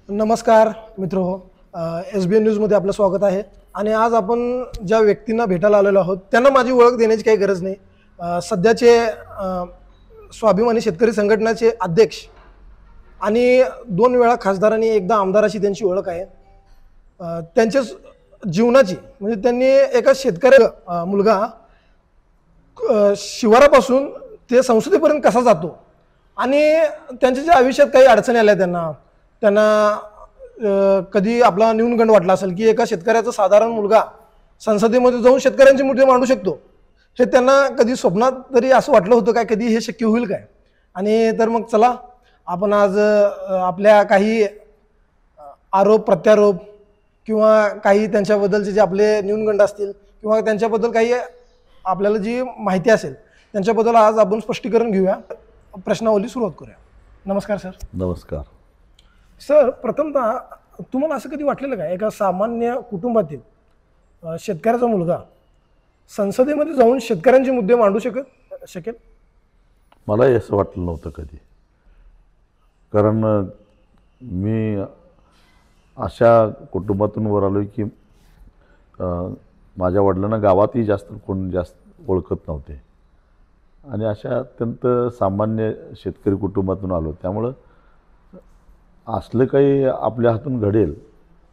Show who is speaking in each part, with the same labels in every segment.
Speaker 1: नमस्कार मित्रहो, SBN न्यूजमध्ये आपलं स्वागत आहे. आणि आज आपण ज्या व्यक्तींना भेटायला आलेलो आहोत त्यांना माझी ओळख देण्याची काही गरज नाही. सध्याचे स्वाभिमानी शेतकरी संघटनेचे अध्यक्ष आणि 2 वेळा खासदार आणि एकदा आमदाराची त्यांची ओळख आहे. त्यांच्या जीवनाची म्हणजे त्यांनी एका शेतकरी मुलगा शिवारापासून ते संसदेपर्यंत कसा जातो आणि त्यांच्या ज्या आयुष्यात काही अडचणी आल्या त्यांना कधी आपला न्यूनगंड वाटला असेल की एका शेतकऱ्याचा साधारण मुलगा संसदेमध्ये जाऊन शेतकऱ्यांचे मुद्दे मांडू शकतो, हे त्यांना कधी स्वप्नात तरी असं वाटलं होतं काय, कधी हे शक्य होईल काय? आणि तर मग चला आपण आज आपल्या काही आरोप प्रत्यारोप किंवा काही त्यांच्याबद्दलचे जे आपले न्यूनगंड असतील किंवा त्यांच्याबद्दल काही आपल्याला जी माहिती असेल त्यांच्याबद्दल आज आपण स्पष्टीकरण घेऊया. प्रश्नावली सुरुवात करूया. नमस्कार सर.
Speaker 2: नमस्कार
Speaker 1: सर, प्रथमतः तुम्हाला असं कधी वाटलेलं का एका सामान्य कुटुंबातील शेतकऱ्याचा मुलगा संसदेमध्ये जाऊन शेतकऱ्यांचे मुद्दे मांडू शकेल?
Speaker 2: मलाही असं वाटलं नव्हतं कधी, कारण मी अशा कुटुंबातून वर आलो की माझ्या वडिलांना गावातही कोण जास्त ओळखत नव्हते आणि अशा अत्यंत सामान्य शेतकरी कुटुंबातून आलो. त्यामुळं असलं काही आपल्या हातून घडेल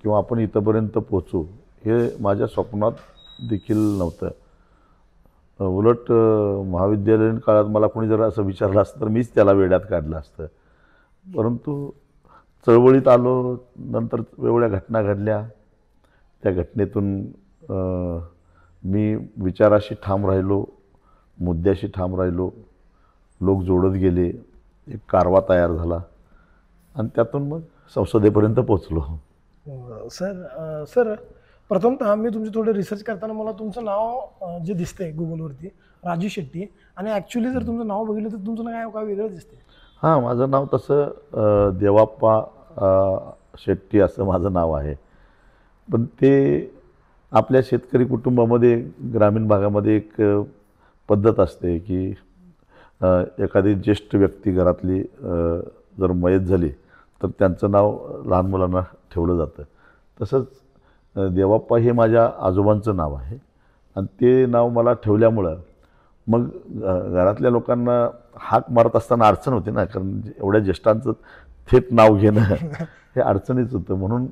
Speaker 2: किंवा आपण इथंपर्यंत पोचू हे माझ्या स्वप्नात देखील नव्हतं. उलट महाविद्यालयीन काळात मला कोणी जर असं विचारलं असतं तर मीच त्याला वेड्यात काढलं असतं. परंतु चळवळीत आलो, नंतर वेगवेगळ्या घटना घडल्या. त्या घटनेतून मी विचाराशी ठाम राहिलो, मुद्द्याशी ठाम राहिलो, लोक जोडत गेले, एक कारवा तयार झाला आणि त्यातून मग संसदेपर्यंत पोचलो.
Speaker 1: सर प्रथमतः मी तुमचे थोडे रिसर्च करताना मला तुमचं नाव जे दिसतंय गुगलवरती राजू शेट्टी, आणि ॲक्च्युली जर तुमचं नाव बघितलं तर तुमचं नाव काय वेगळं दिसते.
Speaker 2: हां, माझं नाव तसं देवाप्पा शेट्टी असं माझं नाव आहे. पण ते आपल्या शेतकरी कुटुंबामध्ये ग्रामीण भागामध्ये एक पद्धत असते की एखादी ज्येष्ठ व्यक्ती घरातली जर मयत झाली तर त्यांचं नाव लहान मुलांना ठेवलं जातं. तसंच देवाप्पा हे माझ्या आजोबांचं नाव आहे आणि ते नाव मला ठेवल्यामुळं मग घरातल्या लोकांना हाक मारत असताना अडचण होती ना, कारण एवढ्या ज्येष्ठांचं थेट नाव घेणं हे अडचणीच होतं. म्हणून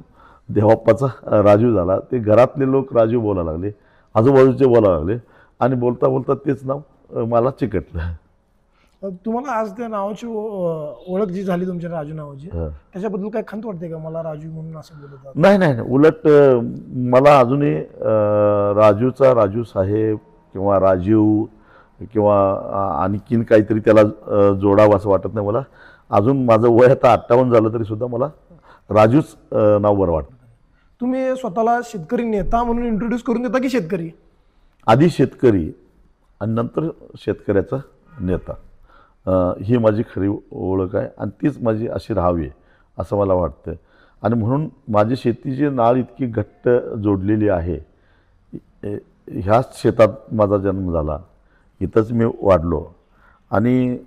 Speaker 2: देवाप्पाचा राजू झाला. ते घरातले लोक राजू बोलायला लागले, आजूबाजूचे बोलायला लागले आणि बोलता बोलता तेच नाव मला चिकटलं.
Speaker 1: तुम्हाला आज त्या नावाची ओळख जी झाली तुमच्या राजू नावाची, त्याच्याबद्दल काय खंत वाटते का? मला राजू म्हणून असं बोलत
Speaker 2: नाही नाही, उलट मला अजूनही राजूचा राजू साहेब किंवा राजीव किंवा आणखीन काहीतरी त्याला जोडावं असं वाटत नाही मला. अजून माझं वय आता 58 झालं तरी सुद्धा मला राजूच नाव बरं वाटतं.
Speaker 1: तुम्ही स्वतःला शेतकरी नेता म्हणून इंट्रोड्यूस करून देता की शेतकरी?
Speaker 2: आधी शेतकरी आणि नंतर शेतकऱ्याचा नेता, ही माझी खरी ओळख आहे आणि तीच माझी अशी राहावी असं मला वाटतं. आणि म्हणून माझी शेतीची नाळ इतकी घट्ट जोडलेली आहे. ह्याच शेतात माझा जन्म झाला, इथंच मी वाढलो आणि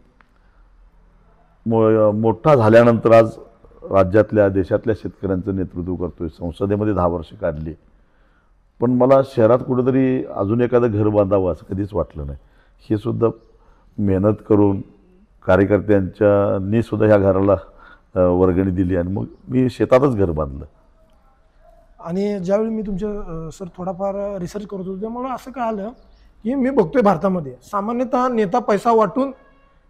Speaker 2: मोठा झाल्यानंतर आज राज्यातल्या देशातल्या शेतकऱ्यांचं नेतृत्व करतोय. संसदेमध्ये 10 वर्ष काढली. पण मला शहरात कुठेतरी अजून एखादं घर बांधावं असं कधीच वाटलं नाही. हे सुद्धा मेहनत करून कार्यकर्त्यांनी सुद्धा ह्या घराला वर्गणी दिली आणि मग मी शेतातच घर बांधलं.
Speaker 1: आणि ज्यावेळी मी तुमच्या सर थोडाफार रिसर्च करत होतो मला असं कळालं की मी बघतोय भारतामध्ये सामान्यतः नेता पैसा वाटून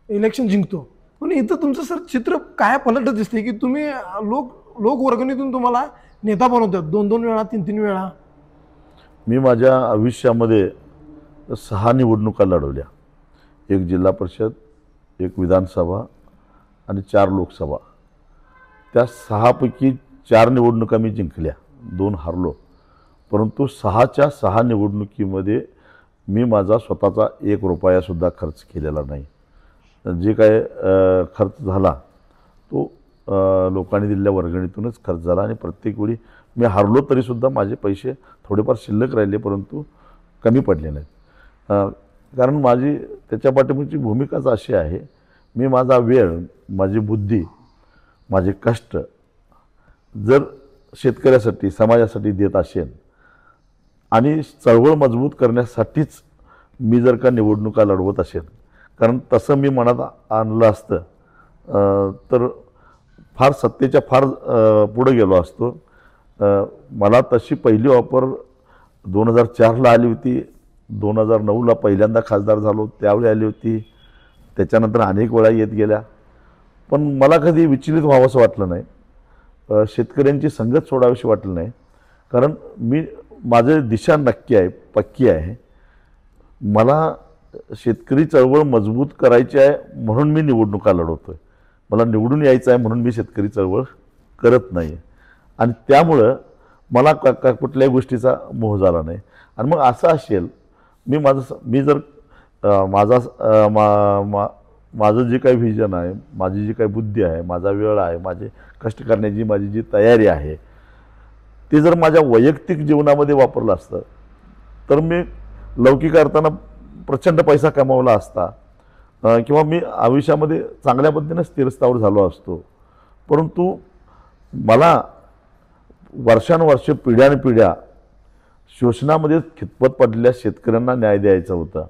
Speaker 1: इलेक्शन जिंकतो, पण इथं तुमचं सर चित्र काय पलटत दिसते की तुम्ही लोक वर्गणीतून तुम्हाला नेता बनवतात 2-2 वेळा 3-3 वेळा.
Speaker 2: मी माझ्या आयुष्यामध्ये 6 निवडणुका लढवल्या. 1 जिल्हा परिषद, 1 विधानसभा आणि 4 लोकसभा. त्या 6 पैकी 4 निवडणुका मी जिंकल्या, 2 हारलो. परंतु 6च्या 6 निवडणुकीमध्ये मी माझा स्वतःचा 1 रुपयासुद्धा खर्च केलेला नाही. जे काय खर्च झाला तो लोकांनी दिलेल्या वर्गणीतूनच खर्च झाला आणि प्रत्येक वेळी मी हारलो तरीसुद्धा माझे पैसे थोडेफार शिल्लक राहिले, परंतु कमी पडले नाहीत. कारण माझी त्याच्या पाठीमागची भूमिकाच अशी आहे, मी माझा वेळ, माझी बुद्धी, माझे कष्ट जर शेतकऱ्यासाठी समाजासाठी देत असेल आणि चळवळ मजबूत करण्यासाठीच मी जर का निवडणुका लढवत असेल, कारण तसं मी मनात आणलं असतं तर फार सत्तेच्या फार पुढे गेलो असतो. मला तशी पहिली ऑफर 2004ला आली होती, 2009ला पहिल्यांदा खासदार झालो त्यावेळी आली होती, त्याच्यानंतर अनेक वेळा येत गेल्या. पण मला कधी विचलित व्हावंसं वाटलं नाही, शेतकऱ्यांची संगत सोडावीशी वाटलं नाही, कारण माझं दिशा नक्की आहे, पक्की आहे. मला शेतकरी चळवळ मजबूत करायची आहे म्हणून मी निवडणुका लढवतो आहे. मला निवडून यायचं आहे म्हणून मी शेतकरी चळवळ करत नाही आहे. आणि त्यामुळं मला कुठल्याही गोष्टीचा मोह झाला नाही. आणि मग असं असेल, मी जर माझं जे काही व्हिजन आहे, माझी जी काही बुद्धी आहे, माझा वेळ आहे, माझे कष्ट करण्याची माझी जी तयारी आहे, ते जर माझ्या वैयक्तिक जीवनामध्ये वापरलं असतं तर मी लौकिक अर्थानं प्रचंड पैसा कमावला असता किंवा मी आयुष्यामध्ये चांगल्या पद्धतीने स्थिरस्थावर झालो असतो. परंतु मला वर्षानुवर्षे पिढ्यानपिढ्या शोषणामध्ये खितपत पडलेल्या शेतकऱ्यांना न्याय द्यायचा होता,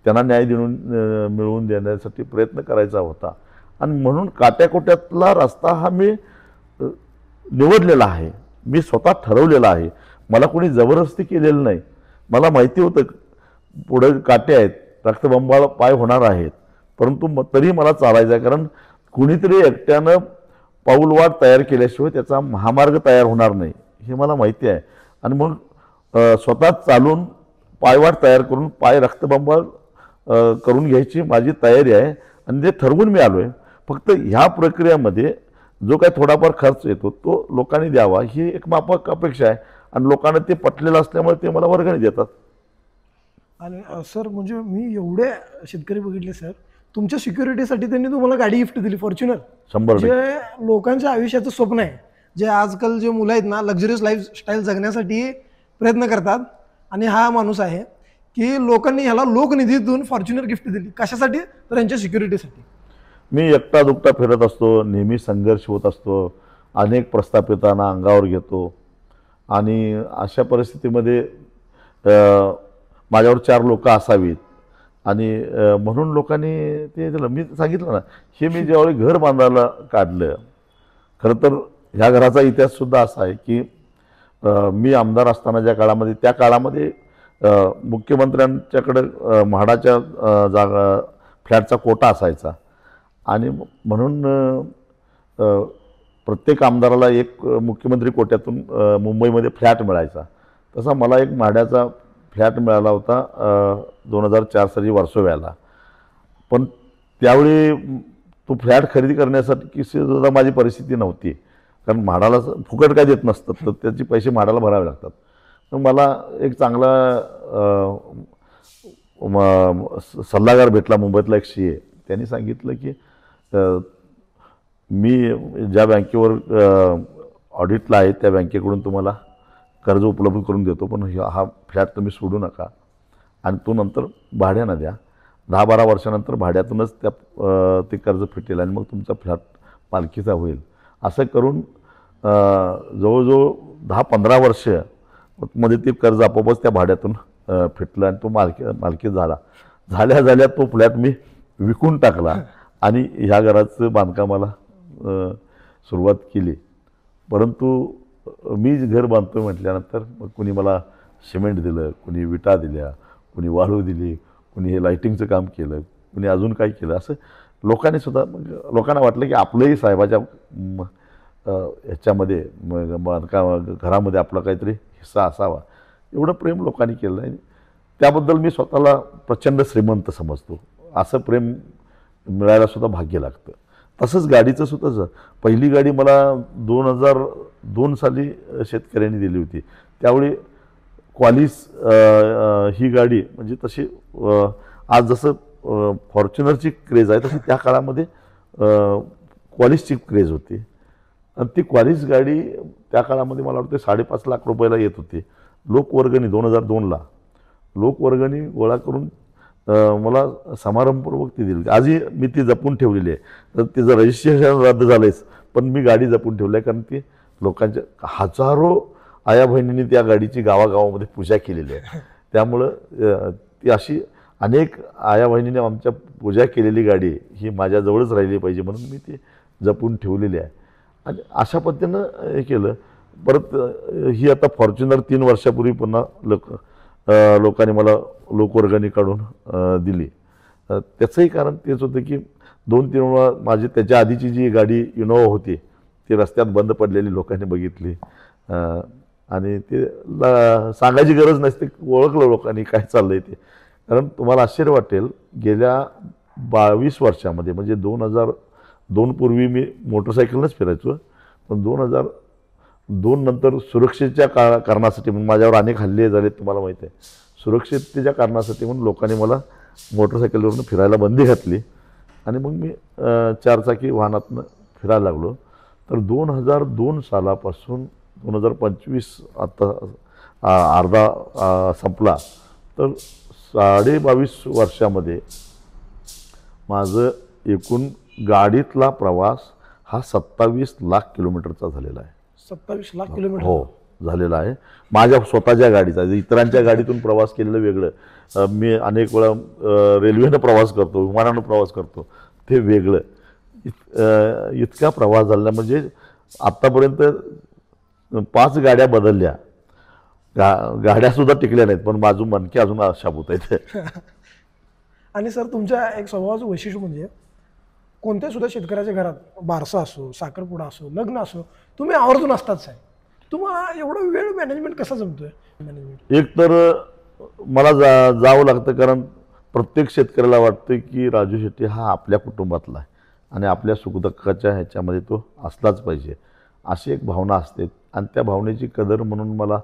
Speaker 2: त्यांना न्याय मिळवून देण्यासाठी प्रयत्न करायचा होता. आणि म्हणून काट्याकोट्यातला रस्ता हा मी निवडलेला आहे, मी स्वतः ठरवलेला आहे. मला कोणी जबरदस्ती केलेलं नाही. मला माहिती होतं पुढे काटे आहेत, रक्तबंबाळ पाय होणार आहेत, परंतु तरी मला चालायचं आहे, कारण कुणीतरी एकट्यानं पाऊलवाट तयार केल्याशिवाय त्याचा महामार्ग तयार होणार नाही हे मला माहिती आहे. आणि मग स्वतः चालून पायवाट तयार करून पाय रक्तबंबाळ करून घ्यायची माझी तयारी आहे आणि ते ठरवून मी आलो आहे. फक्त ह्या प्रक्रियेमध्ये जो काही थोडाफार खर्च येतो तो लोकांनी द्यावा ही एक माफक अपेक्षा आहे. आणि लोकांना ते पटलेलं असल्यामुळे ते मला वर्गणी देतात.
Speaker 1: आणि सर म्हणजे मी एवढे शेतकरी बघितले सर, तुमच्या सिक्युरिटीसाठी त्यांनी तुम्हाला गाडी गिफ्ट दिली, फॉर्च्युनर.
Speaker 2: 100%.
Speaker 1: जे लोकांच्या आयुष्याचं स्वप्न आहे, जे आजकाल जे मुलं आहेत ना लक्झरियस लाईफस्टाईल जगण्यासाठी प्रयत्न करतात, आणि हा माणूस आहे की लोकांनी ह्याला लोकनिधीतून फॉर्च्युनर गिफ्ट दिली. कशासाठी? तर यांच्या सिक्युरिटीसाठी.
Speaker 2: मी एकटा दुकटा फिरत असतो, नेहमी संघर्ष होत असतो, अनेक प्रस्थापितांना अंगावर घेतो. आणि अशा परिस्थितीमध्ये माझ्यावर 4 लोक असावीत आणि म्हणून लोकांनी ते दिलं. मी सांगितलं ना, हे मी ज्यावेळी घर बांधायला काढलं, खरं तर ह्या घराचा इतिहाससुद्धा असा आहे की मी आमदार असताना ज्या काळामध्ये, त्या काळामध्ये मुख्यमंत्र्यांच्याकडं म्हाडाच्या जागा फ्लॅटचा कोटा असायचा. आणि म्हणून प्रत्येक आमदाराला एक मुख्यमंत्री कोट्यातून मुंबईमध्ये फ्लॅट मिळायचा. तसा मला एक म्हाड्याचा फ्लॅट मिळाला होता 2004 साली वर्सोव्याला. पण त्यावेळी तो फ्लॅट खरेदी करण्यासाठी सुद्धा माझी परिस्थिती नव्हती, कारण म्हाडाला फुकट काय देत नसतं, तर त्याचे पैसे म्हाडाला भरावे लागतात. तर मला एक चांगला सल्लागार भेटला मुंबईतला, एक CA. त्यांनी सांगितलं की मी ज्या बँकेवर ऑडिटला आहे त्या बँकेकडून तुम्हाला कर्ज उपलब्ध करून देतो, पण हा फ्लॅट तुम्ही सोडू नका आणि तो नंतर भाड्यानं द्या. 10-12 वर्षानंतर भाड्यातूनच ते कर्ज फिटेल आणि मग तुमचा फ्लॅट मालकीचा होईल. असं करून जवळजवळ 10-15 वर्ष मध्ये ते कर्ज आपोआपच त्या भाड्यातून फिटलं आणि तो मालकी झाल्या तो फ्लॅट मी विकून टाकला आणि ह्या घराचं बांधकामाला सुरुवात केली. परंतु मी घर बांधतो म्हटल्यानंतर मग कुणी मला सिमेंट दिलं, कुणी विटा दिल्या, कुणी वाळू दिली, कुणी हे लाईटिंगचं काम केलं, कुणी अजून काय केलं. असं लोकांना वाटलं की आपलंही साहेबाच्या ह्याच्यामध्ये घरामध्ये आपला काहीतरी हिस्सा असावा. एवढं प्रेम लोकांनी केलं आहे. त्याबद्दल मी स्वतःला प्रचंड श्रीमंत समजतो. असं प्रेम मिळायला सुद्धा भाग्य लागतं. तसंच गाडीचं सुद्धा पहिली गाडी मला 2002 साली शेतकऱ्यांनी दिली होती. त्यावेळी क्वालिस ही गाडी म्हणजे तशी आज जसं फॉर्च्युनरची क्रेज आहे तशी त्या काळामध्ये क्वालिसची क्रेज होती. आणि ती क्वालिस गाडी त्या काळामध्ये मला वाटतं 5.5 लाख रुपयाला येत होती. लोकवर्गणी 2002ला लोकवर्गणी गोळा करून मला समारंभपूर्वक ती दिली. आजही मी ती जपून ठेवलेली आहे. तर तिचं रजिस्ट्रेशन रद्द झालंच, पण मी गाडी जपून ठेवली आहे, कारण ती लोकांच्या हजारो आया बहिणींनी त्या गाडीची गावागावामध्ये पूजा केलेली आहे. त्यामुळं ती अशी अनेक आया बहिणीने आमच्या पूजा केलेली गाडी ही माझ्याजवळच राहिली पाहिजे म्हणून मी ती जपून ठेवलेली आहे. आणि अशा पद्धतीनं हे केलं. परत ही आता फॉर्च्युनर 3 वर्षापूर्वी पुन्हा लोकांनी मला लोकवर्गणी काढून दिली. त्याचंही कारण तेच होतं की 2-3 वेळा माझी त्याच्या आधीची जी गाडी इनोवा होती ती रस्त्यात बंद पडलेली लोकांनी बघितली आणि ते सांगायची गरज नसते, ओळखलं लोकांनी काय चाललंय ते. कारण तुम्हाला आश्चर्य वाटेल, गेल्या 22 वर्षामध्ये म्हणजे 2002 पूर्वी मी मोटरसायकलनंच फिरायचो, पण 2002 नंतर सुरक्षेच्या कारणासाठी म्हणून माझ्यावर अनेक हल्ले झाले तुम्हाला माहीत आहे. सुरक्षिततेच्या कारणासाठी म्हणून लोकांनी मला मोटरसायकलवरून फिरायला बंदी घातली आणि मग मी 4 चाकी वाहनातनं फिरायला लागलो. तर 2002 सालापासून 2025 आता अर्धा संपला तर 22.5 वर्षामध्ये माझं एकूण गाडीतला प्रवास हा 27 लाख किलोमीटरचा झालेला आहे.
Speaker 1: 27 लाख किलोमीटर
Speaker 2: हो झालेला आहे. माझ्या स्वतःच्या गाडीचा. इतरांच्या गाडीतून प्रवास केलेलं वेगळं, मी अनेक वेळा रेल्वेनं प्रवास करतो, विमानानं प्रवास करतो, ते वेगळं. इतका प्रवास झाला म्हणजे आत्तापर्यंत 5 गाड्या बदलल्या, गाड्यासुद्धा टिकल्या नाहीत, पण माझं मनके अजून शाबूत आहेत.
Speaker 1: आणि सर तुमच्या एक स्वभावाचं वैशिष्ट्य म्हणजे कोणत्या सुद्धा शेतकऱ्याच्या घरात बारसा असो, साखरपुडा असो, लग्न असो, तुम्ही आवर्जून असताच आहे. तुम्हाला एवढं वेळ मॅनेजमेंट कसा जमतोय? मॅनेजमेंट
Speaker 2: एक तर मला जावं लागतं, कारण प्रत्येक शेतकऱ्याला वाटतं की राजू शेट्टी हा आपल्या कुटुंबातला आहे आणि आपल्या सुखदुःखाच्या ह्याच्यामध्ये तो असलाच पाहिजे, अशी एक भावना असते. आणि त्या भावनेची कदर म्हणून मला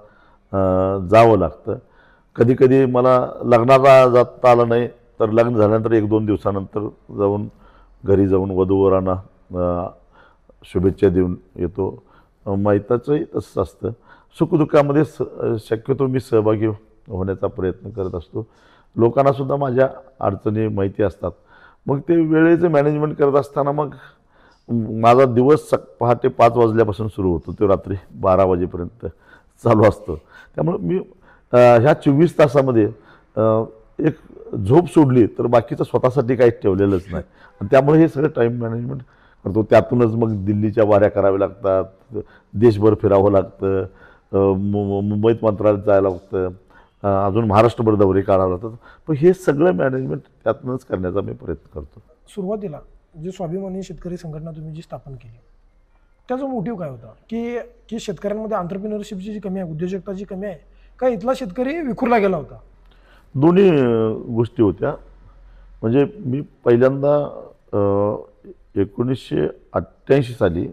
Speaker 2: जावं लागतं. कधी कधी मला लग्नाला जाता आलं नाही, तर लग्न झाल्यानंतर 1-2 दिवसानंतर घरी जाऊन वधूवरांना शुभेच्छा देऊन येतो. मैताचंही तसंच असतं. सुखदुःखामध्ये शक्यतो मी सहभागी होण्याचा प्रयत्न करत असतो. लोकांनासुद्धा माझ्या अडचणी माहिती असतात. मग ते वेळेचं मॅनेजमेंट करत असताना मग माझा दिवस पहाटे 5 वाजल्यापासून सुरू होतो, तो रात्री 12 वाजेपर्यंत चालू असतो. त्यामुळे मी ह्या 24 तासामध्ये एक झोप सोडली तर बाकीचं स्वतःसाठी काहीच ठेवलेलंच नाही. आणि त्यामुळे हे सगळं टाईम मॅनेजमेंट करतो. त्यातूनच मग दिल्लीच्या वाऱ्या कराव्या लागतात, देशभर फिरावं लागतं, मुंबईत मंत्रालयात जायला लागतं, अजून महाराष्ट्रभर दौरे काढावं लागतात. पण हे सगळं मॅनेजमेंट त्यातूनच करण्याचा मी प्रयत्न करतो.
Speaker 1: सुरुवातीला जे स्वाभिमानी शेतकरी संघटना तुम्ही जी स्थापन केली त्याचा मोटिव्ह काय होता? की शेतकऱ्यांमध्ये एंटरप्रेन्योरशिपची जी कमी आहे, उद्योजकताची कमी आहे, का इथला शेतकरी विखुरला गेला होता?
Speaker 2: दोन्ही गोष्टी होत्या. म्हणजे मी पहिल्यांदा 1988 साली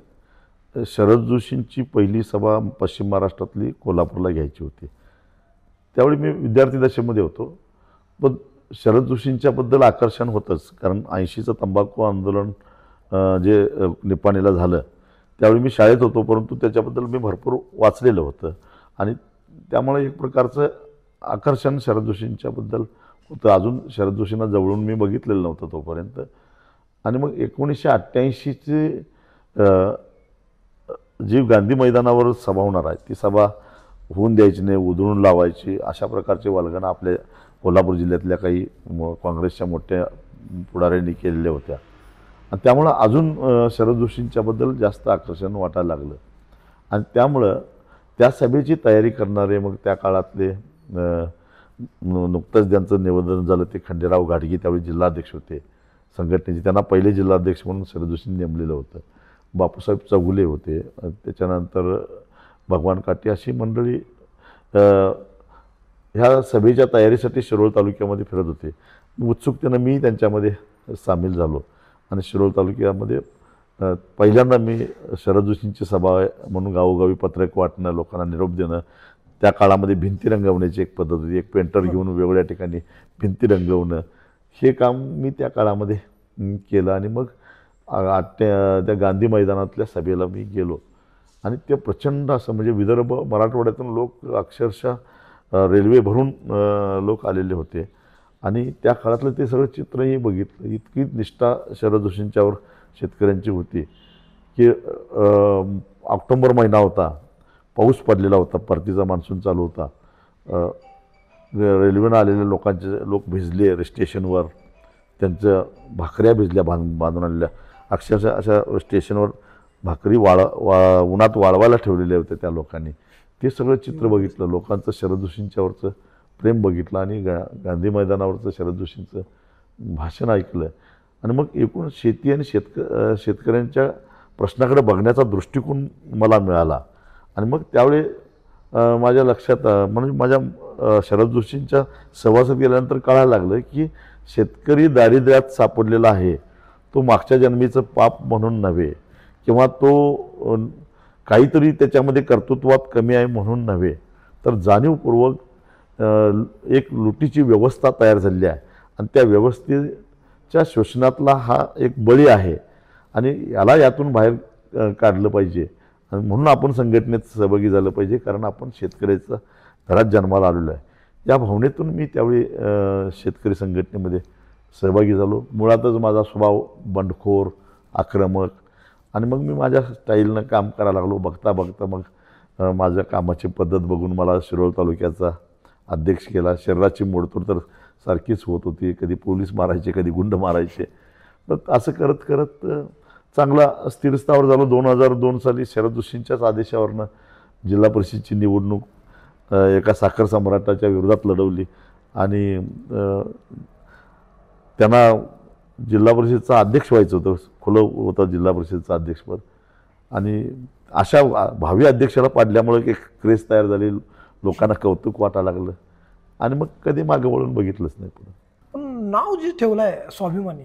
Speaker 2: शरद जोशींची पहिली सभा पश्चिम महाराष्ट्रातली कोल्हापूरला घ्यायची होती. त्यावेळी मी विद्यार्थी दशेमध्ये होतो. पण शरद जोशींच्याबद्दल आकर्षण होतंच, कारण 80चं तंबाखू आंदोलन जे निपाणीला झालं त्यावेळी मी शाळेत होतो, परंतु त्याच्याबद्दल मी भरपूर वाचलेलं होतं आणि त्यामुळे एक प्रकारचं आकर्षण शरद जोशींच्याबद्दल होतं. अजून शरद जोशींना जवळून मी बघितलेलं नव्हतं तोपर्यंत. आणि मग 1988ची जी गांधी मैदानावर सभा होणार आहे ती सभा होऊन द्यायची नाही, उधळून लावायची, अशा प्रकारचे वल्गना आपल्या कोल्हापूर जिल्ह्यातल्या काही काँग्रेसच्या मोठ्या पुढाऱ्यांनी केलेल्या होत्या. आणि त्यामुळं अजून शरद जोशींच्याबद्दल जास्त आकर्षण वाटायला लागलं. आणि त्यामुळं त्या सभेची तयारी करणारे मग त्या काळातले नुकतंच ज्यांचं निवेदन झालं ते खंडेराव घाटगे त्यावेळी जिल्हाध्यक्ष होते संघटनेचे, त्यांना पहिले जिल्हाध्यक्ष म्हणून शरद जोशींनी नेमलेलं होतं. बापूसाहेब चौगुले होते, त्याच्यानंतर भगवान काटे, अशी मंडळी ह्या सभेच्या तयारीसाठी शिरोळ तालुक्यामध्ये फिरत होते. उत्सुकतेनं मी त्यांच्यामध्ये सामील झालो आणि शिरोळ तालुक्यामध्ये पहिल्यांदा मी शरद जोशींची सभा म्हणून गावोगावी पत्रक वाटणं, लोकांना निरोप देणं, त्या काळामध्ये भिंती रंगवण्याची एक पद्धत होती, एक पेंटर घेऊन वेगवेगळ्या ठिकाणी भिंती रंगवणं, हे काम मी त्या काळामध्ये केलं. आणि मग त्या गांधी मैदानातल्या सभेला मी गेलो आणि ते प्रचंड असं म्हणजे विदर्भ मराठवाड्यातून लोक अक्षरशः रेल्वे भरून लोक आलेले होते. आणि त्या काळातलं ते सगळं चित्रही बघितलं. इतकी निष्ठा शरद जोशींच्यावर शेतकऱ्यांची होती की ऑक्टोबर महिना होता, पाऊस पडलेला होता, परतीचा मान्सून चालू होता. रेल्वेनं आलेले लोक भिजले स्टेशनवर, त्यांच्या भाकऱ्या भिजल्या बांधून आणलेल्या. अक्षरशः अशा स्टेशनवर भाकरी उन्हात वाळवायला ठेवलेल्या होत्या त्या लोकांनी. ते सगळं चित्र बघितलं, लोकांचं शरद जोशींच्यावरचं प्रेम बघितलं आणि गांधी मैदानावरचं शरद जोशींचं भाषण ऐकलं. आणि मग एकूण शेती आणि शेतकऱ्यांच्या प्रश्नाकडे बघण्याचा दृष्टिकोन मला मिळाला. आणि मग त्यावेळी माझ्या लक्षात म्हणजे माझ्या शरद जोशींच्या सहवासात गेल्यानंतर कळायला लागलं की शेतकरी दारिद्र्यात सापडलेला आहे, तो मागच्या जन्मीचं पाप म्हणून नव्हे, किंवा तो काहीतरी त्याच्यामध्ये कर्तृत्वात कमी आहे म्हणून नव्हे, तर जाणीवपूर्वक एक लुटीची व्यवस्था तयार झालेली आहे आणि त्या व्यवस्थेच्या शोषणातला हा एक बळी आहे आणि यातून बाहेर काढलं पाहिजे. आणि म्हणून आपण संघटनेत सहभागी झालं पाहिजे, कारण आपण शेतकऱ्याच्या घरात जन्माला आलेलो आहे. या भावनेतून मी त्यावेळी शेतकरी संघटनेमध्ये सहभागी झालो. मुळातच माझा स्वभाव बंडखोर, आक्रमक, आणि मग मी माझ्या स्टाईलनं काम करायला लागलो. बघता बघता मग माझ्या कामाची पद्धत बघून मला शिरोळ तालुक्याचा अध्यक्ष केला. शरीराची मोडतोड तर सारखीच होत होती, कधी पोलीस मारायचे, कधी गुंड मारायचे. पण असं करत करत चांगला स्थिरस्थावर झालो. 2002 साली शरद जोशींच्याच आदेशावरनं जिल्हा परिषदची निवडणूक एका साखर सम्राटाच्या विरोधात लढवली आणि त्यांना जिल्हा परिषदचा अध्यक्ष व्हायचं होतं, खुलं होतं जिल्हा परिषदचं अध्यक्षपद. आणि अशा भावी अध्यक्षाला पाडल्यामुळे एक क्रेज तयार झाली, लोकांना कौतुक वाटायला लागलं आणि मग कधी मागं वळून बघितलंच नाही पुढं.
Speaker 1: पण नाव जे ठेवलं आहे स्वाभिमानी,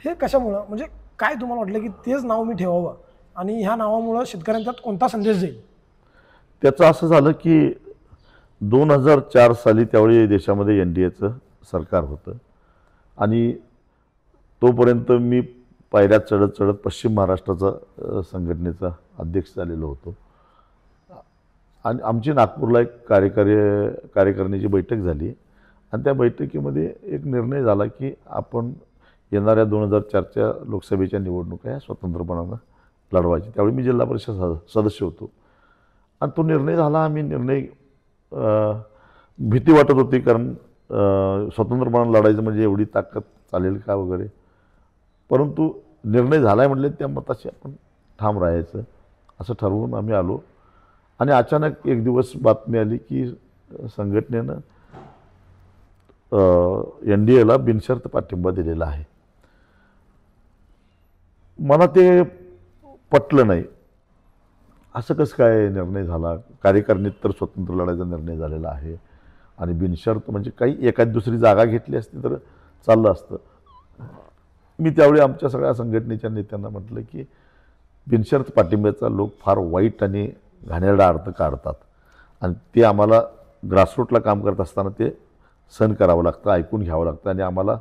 Speaker 1: हे कशामुळं, म्हणजे काय तुम्हाला वाटलं की तेच नाव मी ठेवावं आणि ह्या नावामुळं शेतकऱ्यांच्यात कोणता संदेश जाईल?
Speaker 2: त्याचं असं झालं की 2004 साली त्यावेळी देशामध्ये NDAचं सरकार होतं आणि तोपर्यंत मी पायऱ्यात चढत चढत पश्चिम महाराष्ट्राचा संघटनेचा अध्यक्ष झालेलो होतो. आणि आमची नागपूरला एक कार्यकारिणीची बैठक झाली आणि त्या बैठकीमध्ये एक निर्णय झाला की आपण येणाऱ्या 2004च्या लोकसभेच्या निवडणुका ह्या स्वतंत्रपणानं लढवायची. त्यावेळी मी जिल्हा परिषद सदस्य होतो आणि तो निर्णय झाला. आम्ही निर्णय भीती वाटत होती, कारण स्वतंत्रपणानं लढायचं म्हणजे एवढी ताकद चालेल का वगैरे, परंतु निर्णय झाला आहे म्हटले त्या मताशी आपण ठाम राहायचं असं ठरवून आम्ही आलो. आणि अचानक एक दिवस बातमी आली की संघटनेनं NDAला बिनशर्त पाठिंबा दिलेला आहे. मला ते पटलं नाही. असं कसं काय निर्णय झाला, कार्यकारिणीत तर स्वतंत्र लढायचा निर्णय झालेला आहे आणि बिनशर्त म्हणजे काही एखादी दुसरी जागा घेतली असती तर चाललं असतं. मी त्यावेळी आमच्या सगळ्या संघटनेच्या नेत्यांना म्हटलं की बिनशर्त पाठिंब्याचा लोक फार वाईट आणि घाणेरडा अर्थ काढतात आणि ते आम्हाला ग्रासरूटला काम करत असताना ते सहन करावं लागतं, ऐकून घ्यावं लागतं आणि आम्हाला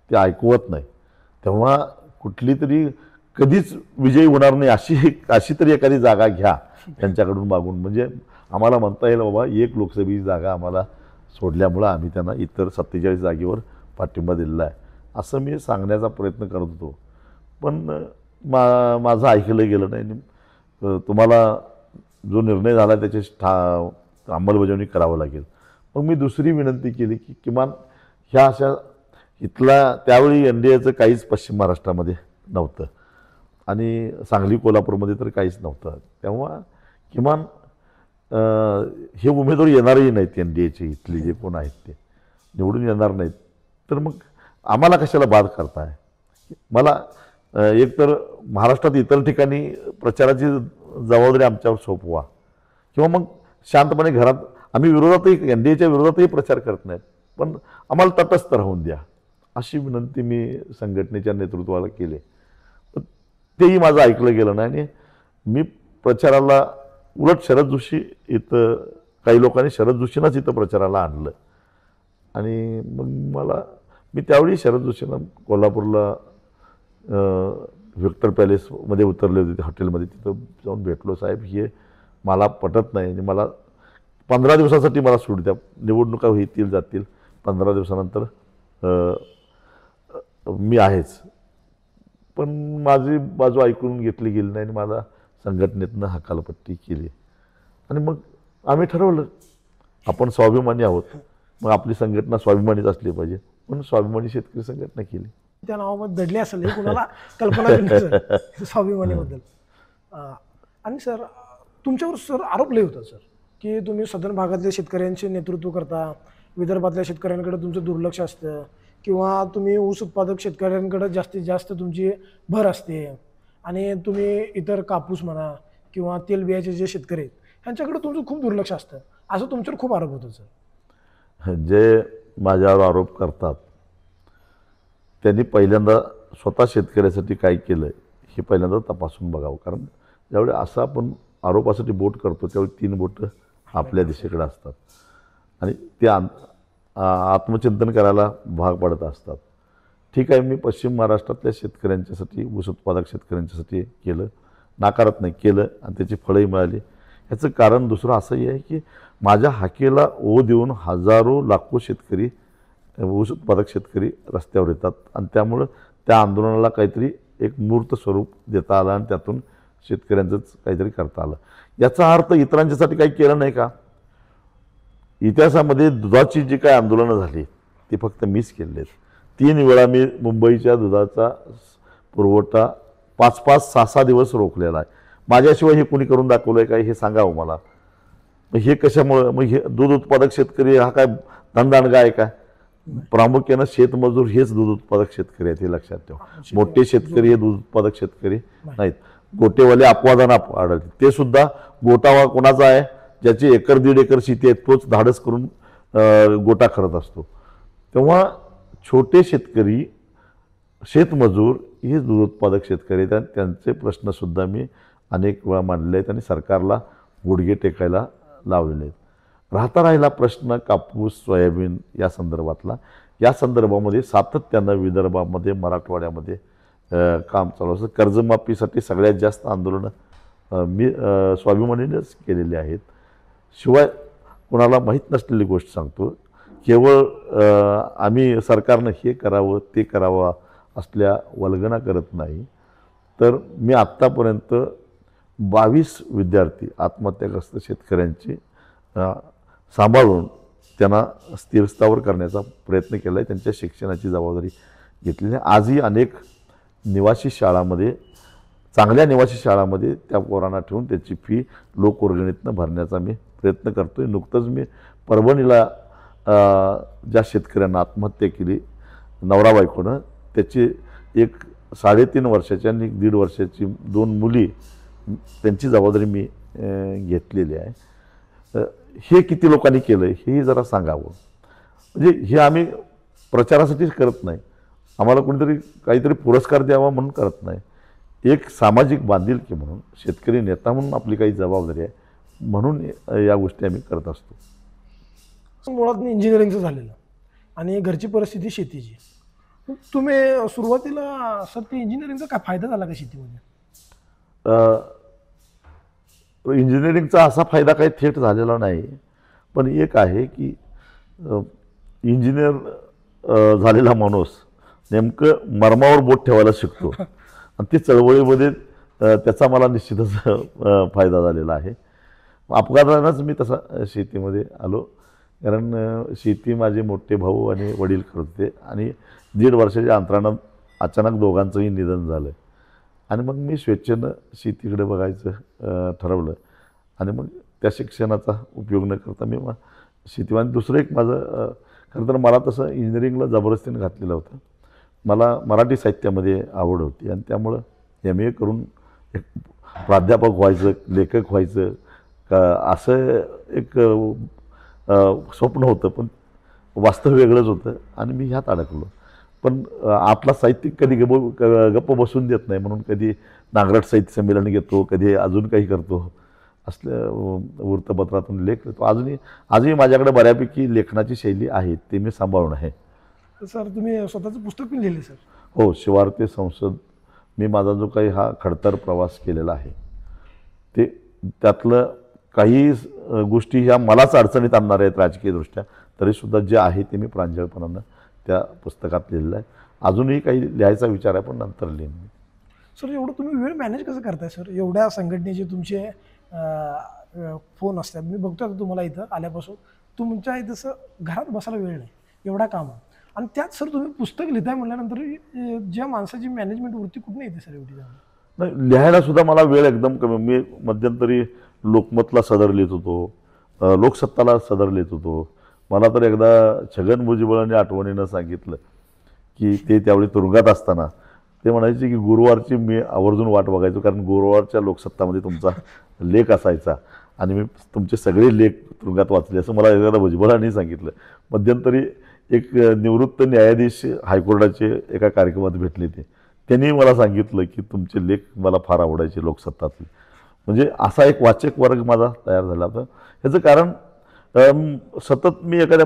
Speaker 2: ते ऐकवत नाही. तेव्हा कुठली तरी कधीच विजयी होणार नाही अशी तरी एखादी जागा घ्या त्यांच्याकडून मागून, म्हणजे आम्हाला म्हणता येईल बाबा एक लोकसभेची जागा आम्हाला सोडल्यामुळं आम्ही त्यांना इतर 47 जागेवर पाठिंबा दिलेला आहे असं मी सांगण्याचा प्रयत्न करत होतो. पण माझं ऐकलं गेलं नाही. तुम्हाला जो निर्णय झाला त्याची अंमलबजावणी करावं लागेल. मग मी दुसरी विनंती केली की किमान ह्या अशा इथला त्यावेळी NDAचं काहीच पश्चिम महाराष्ट्रामध्ये नव्हतं आणि सांगली कोल्हापूरमध्ये तर काहीच नव्हतं. तेव्हा किमान हे उमेदवार येणारही नाहीत NDAचे, इथले जे कोण आहेत ते निवडून येणार नाहीत, तर मग आम्हाला कशाला बाद करताय. मला एकतर महाराष्ट्रात इतर ठिकाणी प्रचाराची जबाबदारी आमच्यावर सोपवा किंवा मग शांतपणे घरात, आम्ही विरोधातही NDAच्या विरोधातही प्रचार करत नाहीत, पण आम्हाला तटस्थ राहून द्या अशी विनंती मी संघटनेच्या नेतृत्वाला केली. तेही माझं ऐकलं गेलं नाही आणि मी प्रचाराला उलट शरद जोशी इथं, काही लोकांनी शरद जोशींनाच इथं प्रचाराला आणलं. आणि मग मी त्यावेळी शरद जोशींना कोल्हापूरला व्हिक्टर पॅलेसमध्ये उतरले होते, हॉटेलमध्ये, तिथं जाऊन भेटलो. साहेब हे मला पटत नाही आणि मला 15 दिवसासाठी मला सूट द्या, निवडणुका होतील जातील, 15 दिवसानंतर मी आहेच. पण माझी बाजू ऐकून घेतली गेली नाही आणि मला संघटनेतनं हकालपट्टी केली. आणि मग आम्ही ठरवलं आपण स्वाभिमानी आहोत, मग आपली संघटना स्वाभिमानीच असली पाहिजे, म्हणून स्वाभिमानी शेतकरी संघटना केली.
Speaker 1: त्या नावामध्ये दडले असेल हे कुणाला कल्पना नाही सर स्वाभिमानीबद्दल. आणि सर तुमच्यावर सर आरोप लय होता सर की तुम्ही सदन भागातल्या शेतकऱ्यांचे नेतृत्व करता, विदर्भातल्या शेतकऱ्यांकडे तुमचं दुर्लक्ष असतं किंवा तुम्ही ऊस उत्पादक शेतकऱ्यांकडे जास्तीत जास्त तुमची भर असते आणि तुम्ही इतर कापूस म्हणा किंवा तेलबियाचे जे शेतकरी आहेत ह्यांच्याकडे तुमचं खूप दुर्लक्ष असतं, असं तुमच्यावर खूप आरोप होतो सर.
Speaker 2: जे माझ्यावर आरोप करतात त्यांनी पहिल्यांदा स्वतः शेतकऱ्यासाठी काय केलं हे पहिल्यांदा तपासून बघावं. कारण ज्यावेळी असं आपण आरोपासाठी बोट करतो त्यावेळी 3 बोटं आपल्या दिशेकडे असतात आणि ते आत्मचिंतन करायला भाग पडत असतात. ठीक आहे, मी पश्चिम महाराष्ट्रातल्या शेतकऱ्यांच्यासाठी, ऊस उत्पादक शेतकऱ्यांच्यासाठी केलं, नाकारत नाही, केलं आणि त्याची फळंही मिळाली. ह्याचं कारण दुसरं असंही आहे की माझ्या हाकेला ओ देऊन हजारो लाखो शेतकरी, ऊस उत्पादक शेतकरी रस्त्यावर येतात आणि त्यामुळं त्या आंदोलनाला काहीतरी एक मूर्त स्वरूप देता आलं आणि त्यातून शेतकऱ्यांचंच काहीतरी करता आलं. याचा अर्थ इतरांच्यासाठी काही केलं नाही का? इतिहासामध्ये दुधाची जी काही आंदोलनं झाली ती फक्त मीच केलेली आहेत. 3 वेळा मी मुंबईच्या दुधाचा पुरवठा 5-5, 6-6 दिवस रोखलेला आहे. माझ्याशिवाय हे कोणी करून दाखवलं आहे काय हे सांगावं मला. मग हे कशामुळं? मग हे दूध उत्पादक शेतकरी हा काय धनदांडगा आहे का? प्रामुख्यानं शेतमजूर हेच दूध उत्पादक शेतकरी आहेत, हे लक्षात ठेवा. मोठे शेतकरी हे दूध उत्पादक शेतकरी नाहीत. गोटेवाले अपवादानं आढळते, ते सुद्धा गोटावा कोणाचा आहे? ज्याची 1-1.5 एकर शेती आहे तोच धाडस करून गोटा करत असतो. तेव्हा छोटे शेतकरी, शेतमजूर हे दूध उत्पादक शेतकरी आहेत आणि त्यांचे प्रश्नसुद्धा मी अनेक वेळा मांडले आहेत आणि सरकारला गुडघे टेकायला लावलेले आहेत. राहिला प्रश्न कापूस, सोयाबीन या संदर्भातला, या संदर्भामध्ये सातत्यानं विदर्भामध्ये, मराठवाड्यामध्ये काम चालू असतं. कर्जमाफीसाठी सगळ्यात जास्त आंदोलनं मी स्वाभिमानीनेच केलेली आहेत. शिवाय कोणाला माहीत नसलेली गोष्ट सांगतो, केवळ आम्ही सरकारनं हे करावं ते करावं असल्या वल्गना करत नाही, तर मी आत्तापर्यंत 22 विद्यार्थी आत्महत्याग्रस्त शेतकऱ्यांची सांभाळून त्यांना स्थिरस्थावर करण्याचा प्रयत्न केला आहे. त्यांच्या शिक्षणाची जबाबदारी घेतलेली आहे. आजही अनेक निवासी शाळामध्ये, चांगल्या निवासी शाळामध्ये त्या पोरांना ठेवून त्याची फी लोकवर्गणीतनं भरण्याचा मी प्रयत्न करतो आहे. नुकतंच मी परभणीला ज्या शेतकऱ्यांना आत्महत्या केली नवरा बायकोनं, त्याची एक 3.5 वर्षाची आणि 1.5 वर्षाची 2 मुली, त्यांची जबाबदारी मी घेतलेली आहे. हे किती लोकांनी केलं हेही जरा सांगावं. म्हणजे हे आम्ही प्रचारासाठीच करत नाही, आम्हाला कोणीतरी काहीतरी पुरस्कार द्यावा म्हणून करत नाही. एक सामाजिक बांधिलकी म्हणून, शेतकरी नेता म्हणून आपली काही जबाबदारी आहे म्हणून या गोष्टी आम्ही करत असतो.
Speaker 1: मुळात इंजिनिअरिंगचं झालेलं आणि घरची परिस्थिती शेतीची. तुम्ही सुरुवातीला सर ते इंजिनिअरिंगचा काय फायदा झाला का शेतीमध्ये?
Speaker 2: इंजिनिअरिंगचा असा फायदा काही थेट झालेला नाही, पण एक आहे की इंजिनियर झालेला माणूस नेमकं मर्मावर बोट ठेवायला शिकतो आणि ते चळवळीमध्ये त्याचा मला निश्चितच फायदा झालेला आहे. अपघातानंच मी तसा शेतीमध्ये आलो, कारण शेती माझे मोठे भाऊ आणि वडील करत होते आणि 1.5 वर्षाच्या अंतरानं अचानक दोघांचंही निधन झालं आणि मग मी स्वेच्छेनं शेतीकडे बघायचं ठरवलं आणि मग त्या शिक्षणाचा उपयोग न करता मी शेतीमध्ये दुसरं एक माझं, खरं तर मला तसं इंजिनिअरिंगला जबरदस्तीनं घातलेलं होतं. मला मराठी साहित्यामध्ये आवड होती आणि त्यामुळं MA करून एक प्राध्यापक व्हायचं, लेखक व्हायचं असं एक स्वप्न होतं, पण वास्तव वेगळंच होतं आणि मी ह्यात अडकलो. पण आपला साहित्यिक कधी गप्प बसून देत नाही, म्हणून कधी नागराट साहित्य संमेलन घेतो, कधी अजून काही करतो, असल्या वृत्तपत्रातून लेख करतो. आजही माझ्याकडे बऱ्यापैकी लेखनाची शैली आहे, ते मी सांभाळून आहे.
Speaker 1: सर तुम्ही स्वतःचं पुस्तक पण लिहिले सर?
Speaker 2: हो, शिवार्थी संसद. मी माझा जो काही हा खडतर प्रवास केलेला आहे ते, त्यातलं काही गोष्टी ह्या मलाच अडचणीत आणणाऱ्या आहेत राजकीयदृष्ट्या, तरीसुद्धा जे आहे ते मी प्रांजळपणानं त्या पुस्तकात लिहिलेलं आहे. अजूनही काही लिहायचा विचार आहे, पण नंतर लिहीन मी.
Speaker 1: सर एवढं तुम्ही वेळ मॅनेज कसं करताय सर? एवढ्या संघटनेचे तुमचे फोन असतात, मी बघतो आता तुम्हाला इथं आल्यापासून तुमच्या इथं असं घरात बसायला वेळ नाही, एवढा काम आहे. आणि त्यात सर तुम्ही पुस्तक लिहिताय म्हटल्यानंतर ज्या माणसाची मॅनेजमेंट वृत्ती कुठून येते सर एवढी?
Speaker 2: नाही, लिहायला सुद्धा मला वेळ एकदम कमी. मी मध्यंतरी लोकमतला सदर लिहित होतो, लोकसत्ताला सदर लिहित होतो. मला तर एकदा छगन भुजबळांनी आठवणीनं सांगितलं की ते त्यावेळी तुरुंगात असताना ते म्हणायचे की गुरुवारची मी आवर्जून वाट बघायचो, कारण गुरुवारच्या लोकसत्तामध्ये तुमचा लेख असायचा आणि मी तुमचे सगळे लेख तुरुंगात वाचले, असं मला एकदा भुजबळांनी सांगितलं. मध्यंतरी एक निवृत्त न्यायाधीश हायकोर्टाचे एका कार्यक्रमात भेटले ते, त्यांनी मला सांगितलं की तुमचे लेख मला फार आवडायचे लोकसत्तातले. म्हणजे असा एक वाचक वर्ग माझा तयार झाला होता. ह्याचं कारण सतत मी एखाद्या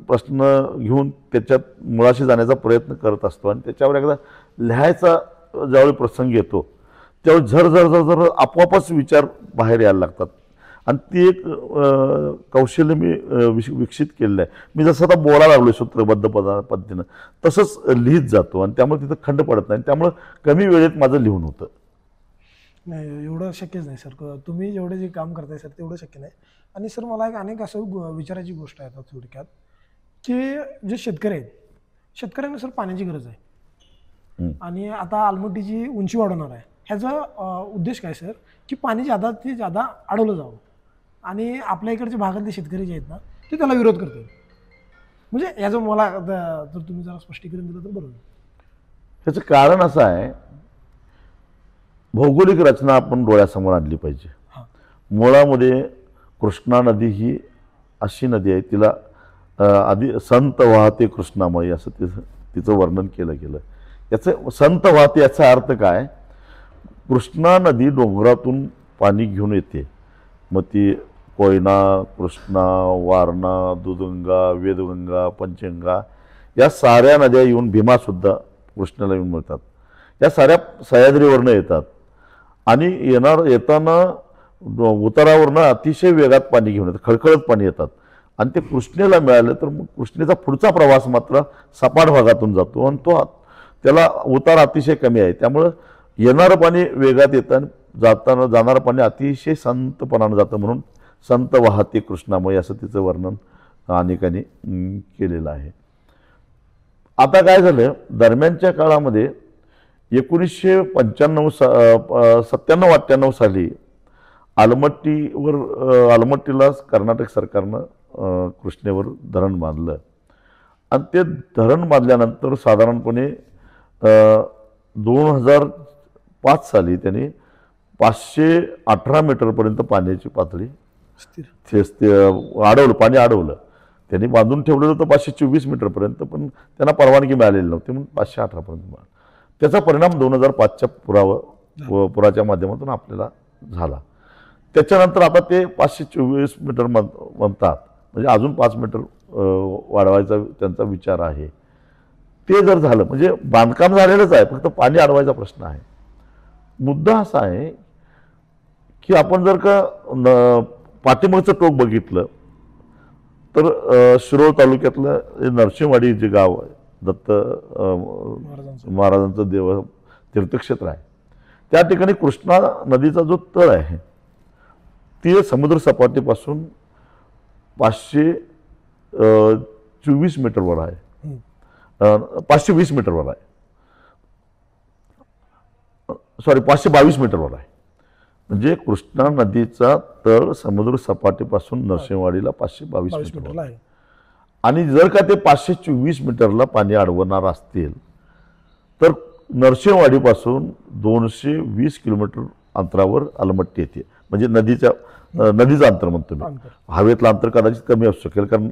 Speaker 2: प्रश्न घेऊन त्याच्यात मुळाशी जाण्याचा प्रयत्न करत असतो आणि त्याच्यावर एकदा लिहायचा ज्यावेळी प्रसंग येतो त्यावेळी झर आपोआपच विचार बाहेर यायला लागतात. आणि ती एक कौशल्य मी विकसित केलेलं आहे. मी जसं आता बोलायला लागलो सूत्रबद्ध पद्धतीनं तसंच लिहित जातो आणि त्यामुळे तिथं खंड पडत नाही, त्यामुळं कमी वेळेत माझं लिहून होतं.
Speaker 1: नाही एवढं शक्यच नाही सर, तुम्ही जेवढे जे काम करताय सर तेवढं शक्य नाही. आणि सर मला एक अनेक असं विचारायची गोष्ट आहे आता थोडक्यात, की जे शेतकरी आहेत, शेतकऱ्यांना सर पाण्याची गरज आहे आणि आता आलमट्टीची उंची वाढवणार आहे, ह्याचा उद्देश काय सर, की पाणी जादा ते जादा अडवलं जावं आणि आपल्या इकडच्या भागातले शेतकरी जे आहेत ना ते त्याला विरोध करतात. म्हणजे याचं मला जर तुम्ही जरा स्पष्टीकरण दिलं तर बरोबर.
Speaker 2: ह्याचं कारण असं आहे, भौगोलिक रचना आपण डोळ्यासमोर आणली पाहिजे. मुळामध्ये कृष्णा नदी ही अशी नदी आहे, तिला आधी संत वाहते कृष्णामयी असं तिचं वर्णन केलं गेलं. याचं संत वाहते याचा अर्थ काय, कृष्णा नदी डोंगरातून पाणी घेऊन येते, मग ती कोयना, कृष्णा, वारणा, दुधगंगा, वेदगंगा, पंचगंगा या साऱ्या नद्या येऊन भीमासुद्धा कृष्णाला येऊन मिळतात. या साऱ्या सह्याद्रीवरनं येतात आणि येताना उतारावरनं अतिशय वेगात पाणी घेऊन येतात, खळखळत पाणी येतात आणि ते कृष्णेला मिळालं तर मग कृष्णेचा पुढचा प्रवास मात्र सपाट भागातून जातो आणि त्याला उतार अतिशय कमी आहे. त्यामुळं येणारं पाणी वेगात येतं, जाणारं पाणी अतिशय संतपणानं जातं, म्हणून संत वाहते कृष्णामयी असं तिचं वर्णन अनेकांनी केलेलं आहे. आता काय झालं, दरम्यानच्या काळामध्ये 1997-98 साली आलमट्टीला कर्नाटक सरकारनं कृष्णेवर धरण बांधलं आणि ते धरण बांधल्यानंतर साधारणपणे 2005 साली त्यांनी 518 मीटरपर्यंत पाण्याची पातळी पाणी अडवलं. त्यांनी बांधून ठेवलेलं होतं 524 मीटरपर्यंत, पण त्यांना परवानगी मिळालेली नव्हती म्हणून 518पर्यंत. त्याचा परिणाम 2005च्या पुराच्या माध्यमातून आपल्याला झाला. त्याच्यानंतर आता ते 524 मीटर म्हणतात, म्हणजे अजून 5 मीटर वाढवायचा त्यांचा विचार आहे. ते जर झालं म्हणजे बांधकाम झालेलंच आहे, फक्त पाणी अडवायचा प्रश्न आहे. मुद्दा असा आहे की आपण जर का पाठीमागचं टोक बघितलं तर शिरोळ तालुक्यातलं नरसिंहवाडी जे गाव आहे, दत्त महाराजांचं तीर्थक्षेत्र आहे, त्या ठिकाणी कृष्णा नदीचा जो तळ आहे ते समुद्र सपाटीपासून 524 मीटरवर आहे, 520 मीटरवर आहे, सॉरी 522 मीटरवर आहे. म्हणजे कृष्णा नदीचा तळ समुद्र सपाटीपासून नरसिंहवाडीला 522 मीटरवर आहे. आणि जर का ते 524 मीटरला पाणी अडवणार असतील तर नरसिंहवाडीपासून 220 किलोमीटर अंतरावर आलमट्टी येते. म्हणजे नदीचं अंतर म्हणतो मी, हवेतलं अंतर कदाचित कमी असू शकेल, कारण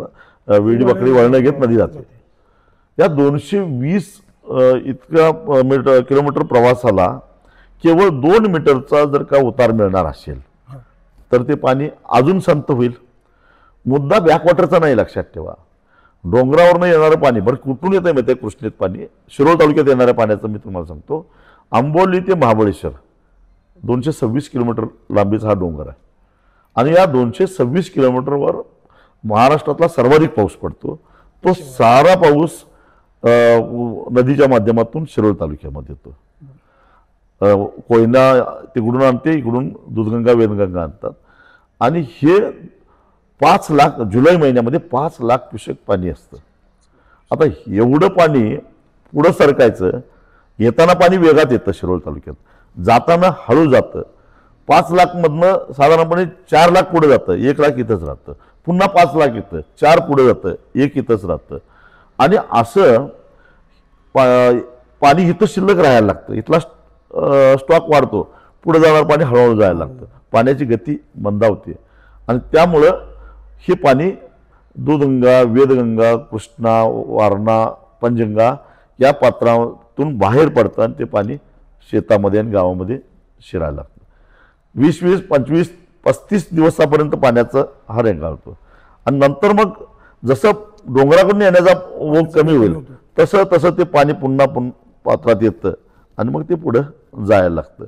Speaker 2: वेडी बकरी वळणं घेत नदी जाते. या 220 इतक्या किलोमीटर प्रवासाला केवळ 2 मीटरचा जर का उतार मिळणार असेल तर ते पाणी अजून संत होईल. मुद्दा बॅकवॉटरचा नाही, लक्षात ठेवा. डोंगरावरनं येणारं पाणी बरं कुठून येतं माहिती आहे कृष्णेत पाणी? शिरोळ तालुक्यात येणाऱ्या पाण्याचं मी तुम्हाला सांगतो. आंबोली ते महाबळेश्वर 226 किलोमीटर लांबीचा हा डोंगर आहे आणि या 226 किलोमीटरवर महाराष्ट्रातला सर्वाधिक पाऊस पडतो. तो सारा पाऊस नदीच्या माध्यमातून शिरोळ तालुक्यामध्ये येतो. कोयना तिकडून आणते, इकडून दूधगंगा वेदगंगा आणतात. आणि हे 5 लाख जुलै महिन्यामध्ये 5 लाख क्युसेक पाणी असतं. आता एवढं पाणी पुढं सरकायचं, येताना पाणी वेगात येतं शिरोळ तालुक्यात, जाताना हळू जातं. 5 लाखमधनं साधारणपणे 4 लाख पुढे जातं, 1 लाख इथंच राहतं, पुन्हा 5 लाख येतं, 4 पुढे जातं, 1 इथंच राहतं. आणि असं पाणी इथं शिल्लक राहायला लागतं. इथला स्टॉक वाढतो, पुढे जाणार पाणी हळूहळू जायला लागतं, पाण्याची गती मंदावते. आणि त्यामुळं हे पाणी दूधगंगा, वेदगंगा, कृष्णा, वारणा, पंचगंगा या पात्रातून बाहेर पडतं आणि ते पाणी शेतामध्ये आणि गावामध्ये शिरायला लागतं. 20-20, 25, 35 दिवसापर्यंत पाण्याचा हा रेंगाळतो. आणि नंतर मग जसं डोंगराकडून येण्याचा ओघ कमी होईल तसं तसं ते पाणी पुन्हा पात्रात येतं आणि मग ते पुढं जायला लागतं.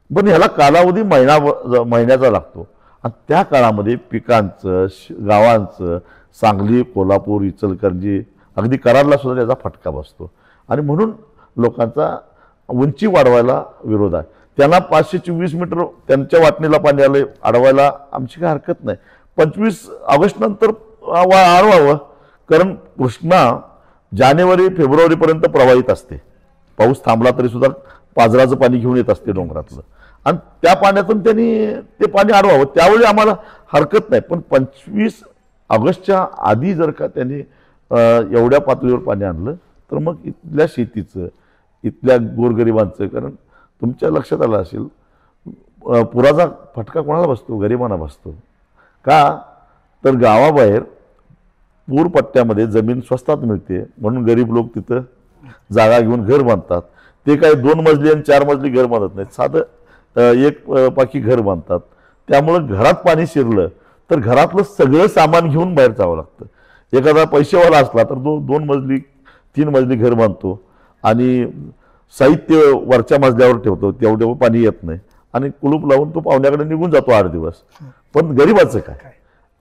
Speaker 2: पण ह्याला कालावधी महिन्याचा लागतो. आणि त्या काळामध्ये पिकांचं, गावांचं, सांगली, कोल्हापूर, इचलकरंजी, अगदी कराडला सुद्धा त्याचा फटका बसतो. आणि म्हणून लोकांचा उंची वाढवायला विरोध आहे. त्यांना 524 मीटर त्यांच्या वाटणीला पाणी आलं, अडवायला आमची काही हरकत नाही. 25 ऑगस्ट नंतर अडवावं, कारण कृष्णा जानेवारी फेब्रुवारीपर्यंत प्रवाहित असते. पाऊस थांबला तरी सुद्धा पाझराचं पाणी घेऊन येत असते डोंगरातलं, आणि त्या पाण्यातून त्यांनी ते पाणी अडवावं, त्यावेळी आम्हाला हरकत नाही. पण 25 ऑगस्टच्या आधी जर का त्यांनी एवढ्या पातळीवर पाणी आणलं तर मग इथल्या शेतीचं, इथल्या गोरगरिबांचं, कारण तुमच्या लक्षात आलं असेल पुराचा फटका कोणाला बसतो? गरिबांना बसतो. का तर गावाबाहेर पूर पट्ट्यामध्ये जमीन स्वस्तात मिळते म्हणून गरीब लोक तिथं जागा घेऊन घर बांधतात. ते काही 2 मजली आणि 4 मजली घर बांधत नाहीत, साधं 1 पाकी घर बांधतात. त्यामुळं घरात पाणी शिरलं तर घरातलं सगळं सामान घेऊन बाहेर जावं लागतं. एखादा पैसेवाला असला तर तो 2 मजली 3 मजली घर बांधतो आणि साहित्य वरच्या मजल्यावर ठेवतो, तेवढं पाणी येत नाही आणि कुलूप लावून तो पाहुण्याकडे निघून जातो 8 दिवस. पण गरिबाचं काय?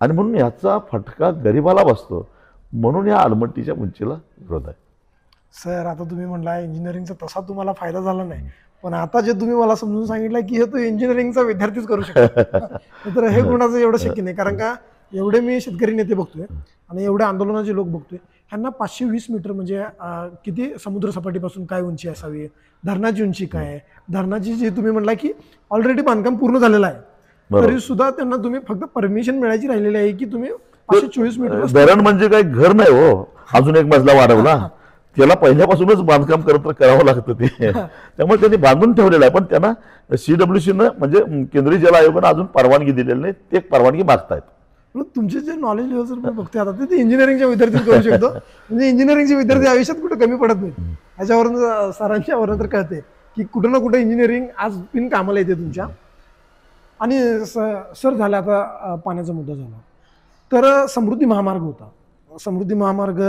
Speaker 2: आणि म्हणून याचा फटका गरिबाला बसतो. म्हणून या आलमट्टीच्या उंचीला विरोध आहे.
Speaker 1: सर, आता तुम्ही म्हणला इंजिनिअरिंगचा तसा तुम्हाला फायदा झाला नाही, पण आता जे तुम्ही मला समजून सांगितलं की हे तो इंजिनिअरिंगचा विद्यार्थीच करू शकतो, तर हे कोणाचं एवढं शक्य नाही. कारण का एवढे मी शेतकरी नेते बघतोय आणि एवढे आंदोलनाचे लोक बघतोय, ह्यांना 520 मीटर म्हणजे किती समुद्र सपाटीपासून काय उंची असावी, धरणाची उंची काय आहे, धरणाची जी तुम्ही म्हणला की ऑलरेडी बांधकाम पूर्ण झालेलं आहे, तरी सुद्धा त्यांना तुम्ही फक्त परमिशन मिळायची राहिलेली आहे की तुम्ही 524 मीटर.
Speaker 2: धरण म्हणजे काही घर नाही हो, अजून 1 मजला वाढवला, त्याला पहिल्यापासूनच बांधकाम करावं लागतं ते. त्यामुळे त्यांनी बांधून ठेवलेलं आहे. पण त्यांना CWCनं म्हणजे केंद्रीय जल आयोगानं अजून परवानगी दिलेली नाही, ते परवानगी मागतायत.
Speaker 1: तुमचे जे नॉलेज लेवल जर बघते आता ते इंजिनिअरिंगच्या विद्यार्थी करू शकतो. म्हणजे इंजिनिअरिंगचे विद्यार्थी आयुष्यात कुठे कमी पडत नाही. ह्याच्यावरून सरांच्या वरून तर कळते की कुठं ना कुठं इंजिनिअरिंग आज पिन कामाला येते तुमच्या. आणि सर झालं आता पाण्याचा मुद्दा झाला तर समृद्धी महामार्ग होता. समृद्धी महामार्ग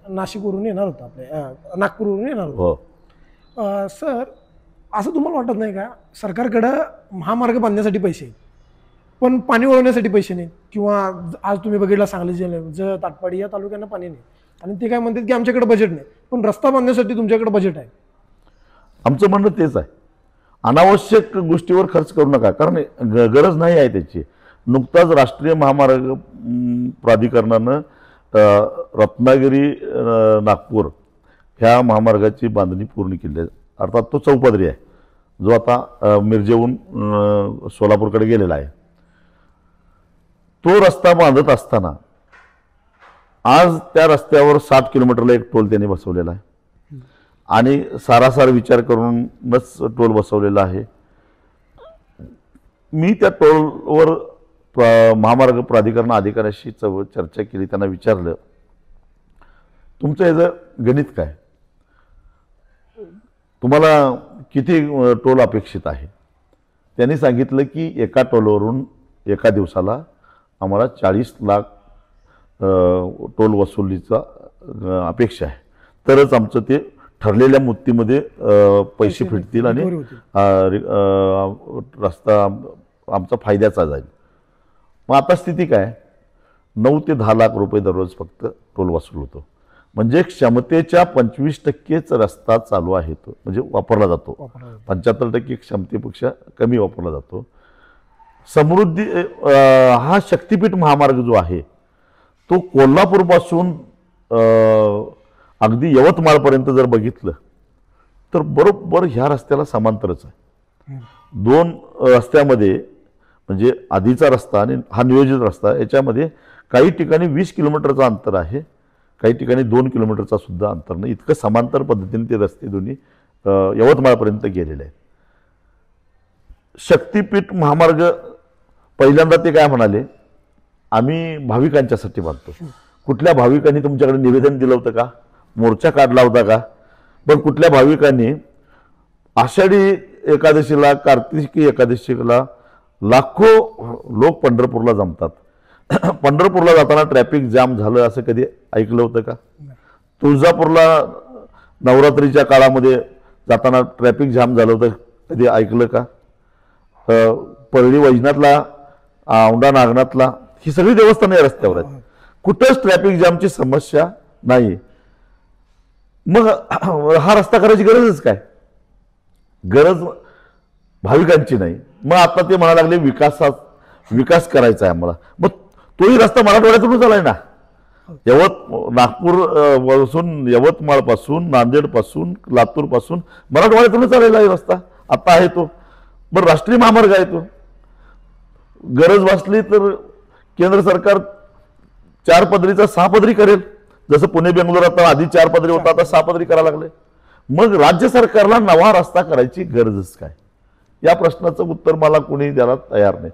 Speaker 1: नाशिकवरून येणार होता, आपल्या नागपूरवरून येणार होता. सर, असं तुम्हाला वाटत नाही का सरकारकडं महामार्ग बांधण्यासाठी पैसे पण पाणी वळवण्यासाठी पैसे नाहीत? किंवा आज तुम्ही बघितला सांगली जिल्ह्यात ताटपाडी या तालुक्यांना पाणी नाही आणि ते काय म्हणतात की आमच्याकडे बजेट नाही, पण रस्ता बांधण्यासाठी तुमच्याकडे बजेट आहे.
Speaker 2: आमचं म्हणणं तेच आहे, अनावश्यक गोष्टीवर खर्च करू नका, कारण गरज नाही आहे त्याची. नुकताच राष्ट्रीय महामार्ग प्राधिकरणानं रत्नागिरी नागपूर ह्या महामार्गाची बांधणी पूर्ण केली आहे. अर्थात तो चौपदरी आहे, जो आता मिरजेहून सोलापूरकडे गेलेला आहे. तो रस्ता बांधत असताना आज त्या रस्त्यावर 60 किलोमीटरला एक टोल त्यांनी बसवलेला आहे आणि सारासार विचार करूनच टोल बसवलेला आहे. मी त्या टोलवर महामार्ग प्राधिकरण अधिकाऱ्याशी चर्चा केली, त्यांना विचारलं तुमचं याचं गणित काय, तुम्हाला किती टोल अपेक्षित आहे. त्यांनी सांगितलं की एका टोलवरून एका दिवसाला आम्हाला 40 लाख टोल वसुलीचा अपेक्षा आहे, तरच आमचं ते ठरलेल्या मुदतीमध्ये पैसे फिटतील आणि रस्ता आमचा फायद्याचा जाईल. मग आता स्थिती काय, 9 ते 10 लाख रुपये दररोज फक्त टोल वसूल होतो. म्हणजे क्षमतेच्या 25%च रस्ता चालू आहे तो, म्हणजे वापरला जातो. 75% क्षमतेपेक्षा कमी वापरला जातो. समृद्धी हा शक्तिपीठ महामार्ग जो आहे तो कोल्हापूरपासून अगदी यवतमाळपर्यंत जर बघितलं तर बरोबर ह्या रस्त्याला समांतरच आहे. दोन रस्त्यामध्ये म्हणजे आधीचा रस्ता आणि हा नियोजित रस्ता याच्यामध्ये काही ठिकाणी 20 किलोमीटरचं अंतर आहे, काही ठिकाणी 2 किलोमीटरचा सुद्धा अंतर नाही. इतकं समांतर पद्धतीने ते रस्ते दोन्ही यवतमाळपर्यंत गेलेले आहेत. शक्तिपीठ महामार्ग पहिल्यांदा ते काय म्हणाले, आम्ही भाविकांच्यासाठी बांधतो. कुठल्या भाविकांनी तुमच्याकडे निवेदन दिलं होतं का, मोर्चा काढला होता का? पण कुठल्या भाविकांनी आषाढी एकादशीला कार्तिकी एकादशीला लाखो लोक पंढरपूरला जमतात. पंढरपूरला जाताना ट्रॅफिक जाम झालं असं कधी ऐकलं होतं का? तुळजापूरला नवरात्रीच्या काळामध्ये जाताना ट्रॅफिक जाम झालं होतं कधी ऐकलं का? परळी वैजनाथला, औंढा नागनाथला ही सगळी देवस्थानं या रस्त्यावर आहेत, कुठंच ट्रॅफिक जामची समस्या नाही. मग हा रस्ता करायची गरजच काय? गरज भाविकांची नाही. मग आता ते म्हणायला लागले विकास करायचा आहे आम्हाला. मग तोही रस्ता मराठवाड्यातूनच आलाय ना. नागपूर पासून, यवतमाळ पासून, नांदेड पासून, लातूर पासून मराठवाड्यातूनच आलेला आहे रस्ता आता आहे तो. बरं राष्ट्रीय महामार्ग आहे तो. गरज भासली तर केंद्र सरकार 4 पदरीचा 6 पदरी करेल. जसं पुणे बेंगलोर आता आधी 4 पदरी होता, आता 6 पदरी करायला लागले. मग राज्य सरकारला नवा रस्ता करायची गरजच काय? या प्रश्नाचं उत्तर मला कोणी द्यायला तयार नाही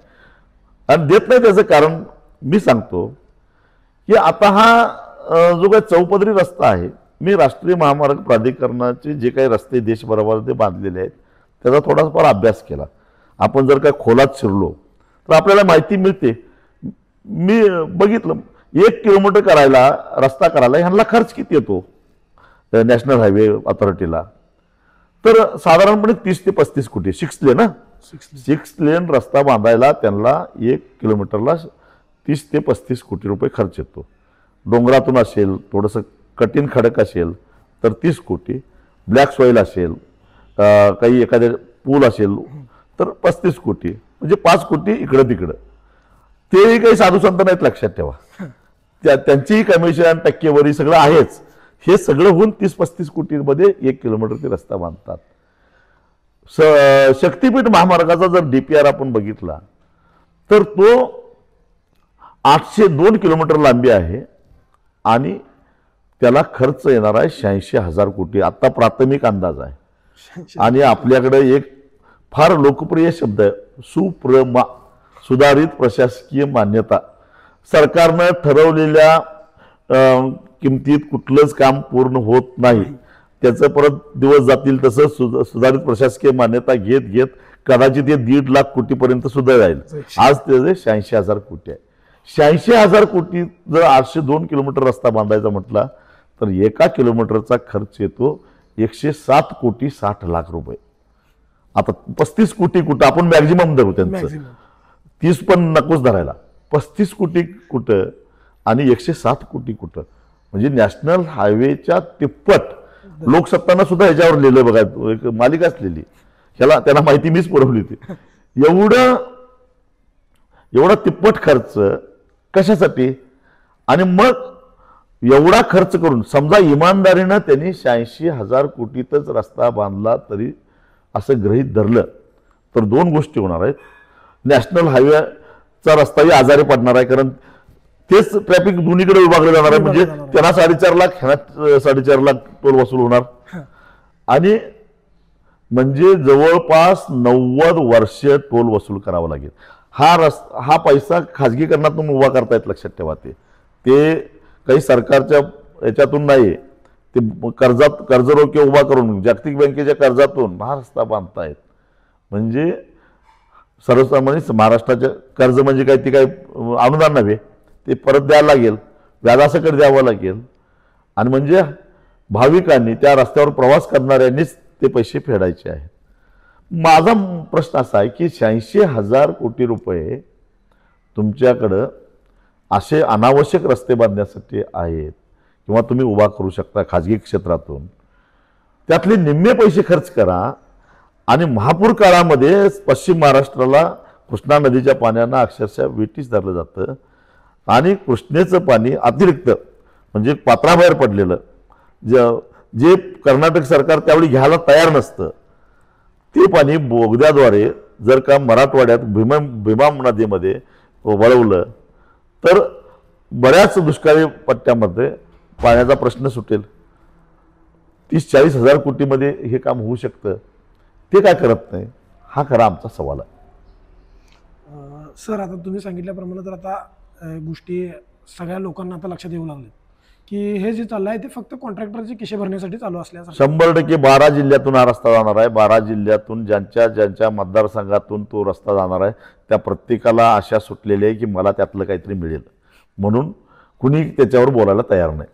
Speaker 2: आणि देत नाही. त्याचं कारण मी सांगतो की आता हा जो काही 4पदरी रस्ता आहे, मी राष्ट्रीय महामार्ग प्राधिकरणाचे जे काही रस्ते देशभरामध्ये बांधलेले आहेत त्याचा थोडाफार अभ्यास केला. आपण जर का खोलात शिरलो तर आपल्याला माहिती मिळते. मी बघितलं 1 किलोमीटर करायला, रस्ता करायला ह्यांना खर्च किती येतो नॅशनल हायवे अथॉरिटीला? तर साधारणपणे 30 ते 35 कोटी. 6 लेन ना, 6 लेन रस्ता बांधायला त्यांना 1 किलोमीटरला 30 ते 35 कोटी रुपये खर्च येतो. डोंगरातून असेल, थोडंसं कठीण खडक असेल तर 30 कोटी, ब्लॅक सॉईल असेल, काही एखादे पूल असेल तर 35 कोटी, म्हणजे 5 कोटी इकडं तिकडं. तेही काही साधू संत नाहीत, लक्षात ठेवा. त्यांचीही कमिशन, टक्केवारी सगळं आहेच. हे सगळं होऊन 30-35 कोटीमध्ये 1 किलोमीटर ते रस्ता बांधतात. शक्तिपीठ महामार्गाचा जर DPR आपण बघितला तर तो 802 किलोमीटर लांबी आहे आणि त्याला खर्च येणार आहे 86,000 कोटी. आता प्राथमिक अंदाज आहे. आणि आपल्याकडे एक फार लोकप्रिय शब्द आहे सुप्रमा, सुधारित प्रशासकीय मान्यता. सरकारनं ठरवलेल्या किमतीत कुठलंच काम पूर्ण होत नाही, त्याचं परत दिवस जातील तसं सुधारित प्रशासकीय मान्यता घेत घेत कदाचित हे 1.5 लाख कोटीपर्यंत सुद्धा जाईल. आज त्याचे 86,000 कोटी आहे. 86,000 कोटी जर 802 किलोमीटर रस्ता बांधायचा म्हटला तर 1 किलोमीटरचा खर्च येतो 107 कोटी 60 लाख रुपये. आता 35 कोटी कुठं आपण मॅक्झिमम धरू, त्यांचं 30 पण नकोच धरायला. 35 कोटी कुठं आणि 107 कोटी कुठं, म्हणजे नॅशनल हायवेच्या तिप्पट. लोकसत्ताना सुद्धा ह्याच्यावर लिहिलं बघा, एक मालिकाच लिहिली, ह्याला त्यांना माहिती मीच पुरवली होती. एवढा तिप्पट खर्च कशासाठी? आणि मग एवढा खर्च करून समजा इमानदारीनं त्यांनी 86,000 कोटीतच रस्ता बांधला तरी असं गृहीत धरलं तर 2 गोष्टी होणार आहेत. नॅशनल हायवेचा रस्ताही आजारी पडणार आहे, कारण तेच ट्रॅफिक दोन्हीकडे विभागलं जाणार आहे. म्हणजे त्यांना 4.5 लाख, ह्यांना 4.5 लाख टोल वसूल होणार. आणि म्हणजे जवळपास 90 वर्ष टोल वसूल करावं लागेल. हा पैसा खाजगीकरणातून उभा करतायत, लक्षात ठेवा. ते काही सरकारच्या याच्यातून नाही, ते कर्जरोखे उभा करून जागतिक बँकेच्या कर्जातून हा रस्ता बांधतायत. म्हणजे सर्वसामान्य महाराष्ट्राच्या कर्ज म्हणजे काय, ते काय अनुदान नव्हे, ते परत द्यायला लागेल, व्याजासकट द्यावं लागेल. आणि म्हणजे भाविकांनी, त्या रस्त्यावर प्रवास करणाऱ्यांनीच ते पैसे फेडायचे आहेत. माझा प्रश्न असा आहे की 86,000 कोटी रुपये तुमच्याकडं असे अनावश्यक रस्ते बांधण्यासाठी आहेत किंवा तुम्ही उभा करू शकता खाजगी क्षेत्रातून, त्यातले निम्मे पैसे खर्च करा आणि महापूर काळामध्ये पश्चिम महाराष्ट्राला कृष्णा नदीच्या पाण्यानं अक्षरशः वेठीस धरलं जातं आणि कृष्णेचं पाणी अतिरिक्त म्हणजे पात्राबाहेर पडलेलं जे कर्नाटक सरकार त्यावेळी घ्यायला तयार नसतं ते पाणी बोगद्याद्वारे जर का मराठवाड्यात भीमा नदीमध्ये वळवलं तर बऱ्याच दुष्काळी पट्ट्यामध्ये पाण्याचा प्रश्न सुटेल. 30-40 हजार कोटीमध्ये हे काम होऊ शकतं, ते काय करत नाही, हा खरा आमचा सवाल आहे.
Speaker 1: सर आता तुम्ही सांगितल्याप्रमाणे तर आता गोष्टी सगळ्या लोकांना आता लक्षात येऊ लागले की हे जे चाललं आहे ते फक्त कॉन्ट्रॅक्टरचे खिशे भरण्यासाठी चालू असल्यास
Speaker 2: 100% 12 जिल्ह्यातून हा रस्ता जाणार आहे. 12 जिल्ह्यातून ज्यांच्या मतदारसंघातून तो रस्ता जाणार आहे त्या प्रत्येकाला आशा सुटलेली आहे की मला त्यातलं काहीतरी मिळेल, म्हणून कुणी त्याच्यावर बोलायला तयार नाही.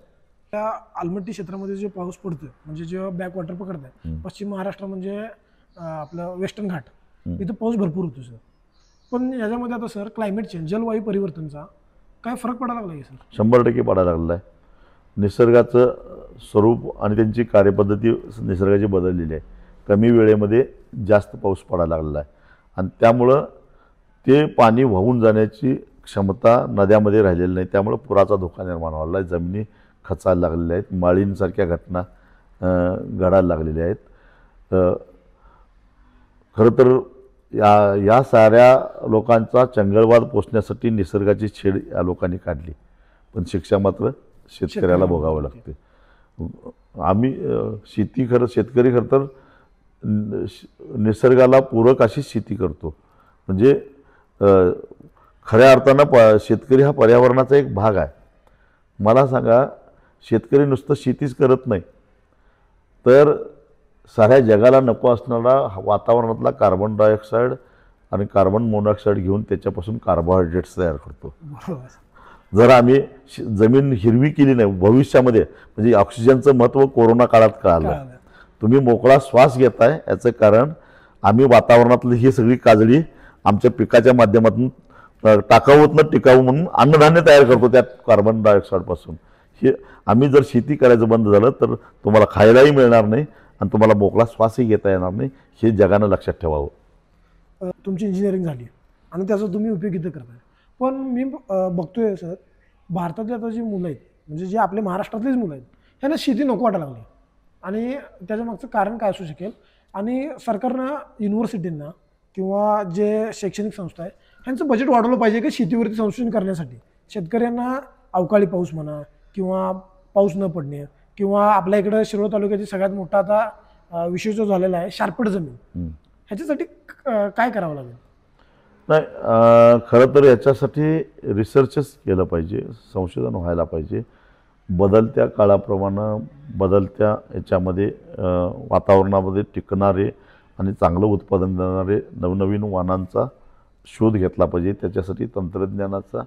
Speaker 1: त्या आलमट्टी क्षेत्रामध्ये जे पाऊस पडतोय म्हणजे जेव्हा बॅकवॉटर पकडत आहे पश्चिम महाराष्ट्र म्हणजे आपलं वेस्टर्न घाट इथं पाऊस भरपूर होतो सर. पण याच्यामध्ये आता सर क्लायमेट चेंज जलवायू परिवर्तनचा काय फरक पडायला लागला आहे सर?
Speaker 2: 100% पडायला लागला आहे. निसर्गाचं स्वरूप आणि त्यांची कार्यपद्धती निसर्गाची बदललेली आहे. कमी वेळेमध्ये जास्त पाऊस पडायला लागलेला आहे आणि त्यामुळं ते पाणी वाहून जाण्याची क्षमता नद्यामध्ये राहिलेली नाही. त्यामुळं पुराचा धोका निर्माण व्हायला आहे. जमिनी खचायला लागलेल्या आहेत, माळींसारख्या घटना घडायला लागलेल्या आहेत. खरं तर या साऱ्या लोकांचा चंगळवाद पोचण्यासाठी निसर्गाची छेड या लोकांनी काढली, पण शिक्षा मात्र शेतकऱ्याला भोगावं लागते. आम्ही शेतकरी खरं तर निसर्गाला पूरक अशी शेती करतो. म्हणजे खऱ्या अर्थानं शेतकरी हा पर्यावरणाचा एक भाग आहे. मला सांगा, शेतकरी नुसतं शेतीच करत नाही तर साऱ्या जगाला नको असणारा वातावरणातला कार्बन डायऑक्साईड आणि कार्बन मोनॉक्साईड घेऊन त्याच्यापासून कार्बोहायड्रेट्स तयार करतो. जर आम्ही जमीन हिरवी केली नाही भविष्यामध्ये, म्हणजे ऑक्सिजनचं महत्त्व कोरोना काळात कळालं. तुम्ही मोकळा श्वास घेताय याचं कारण आम्ही वातावरणातली ही सगळी काजळी आमच्या पिकाच्या माध्यमातून टाकाऊतनं टिकाऊ म्हणून अन्नधान्य तयार करतो त्या कार्बन डायऑक्साईडपासून. हे आम्ही जर शेती करायचं बंद झालं तर तुम्हाला खायलाही मिळणार नाही आणि तुम्हाला मोकळा श्वासही घेता येणार नाही. हे जगानं लक्षात ठेवावं.
Speaker 1: तुमची इंजिनिअरिंग झाली आणि त्याचा तुम्ही उपयोग इथं करताय, पण मी बघतोय सर भारतातली आता जी मुलं आहेत म्हणजे जे आपल्या महाराष्ट्रातलीच मुलं आहेत त्यांना शेती नको वाटायला लागली आणि त्याच्या मागचं कारण काय असू शकेल? आणि सरकारनं युनिव्हर्सिटींना किंवा जे शैक्षणिक संस्था आहे त्यांचं बजेट वाढवलं पाहिजे की शेतीवरती संशोधन करण्यासाठी. शेतकऱ्यांना अवकाळी पाऊस म्हणा किंवा पाऊस न पडणे किंवा आपल्या इकडं शिरोळ तालुक्याची सगळ्यात मोठा आता विषय जो झालेला आहे शारपट जमीन, ह्याच्यासाठी काय करावं लागेल?
Speaker 2: नाही, खरं तर याच्यासाठी रिसर्चच केलं पाहिजे, संशोधन व्हायला पाहिजे. बदलत्या काळाप्रमाणे बदलत्या याच्यामध्ये वातावरणामध्ये टिकणारे आणि चांगलं उत्पादन देणारे नवनवीन वाणांचा शोध घेतला पाहिजे. त्याच्यासाठी तंत्रज्ञानाचा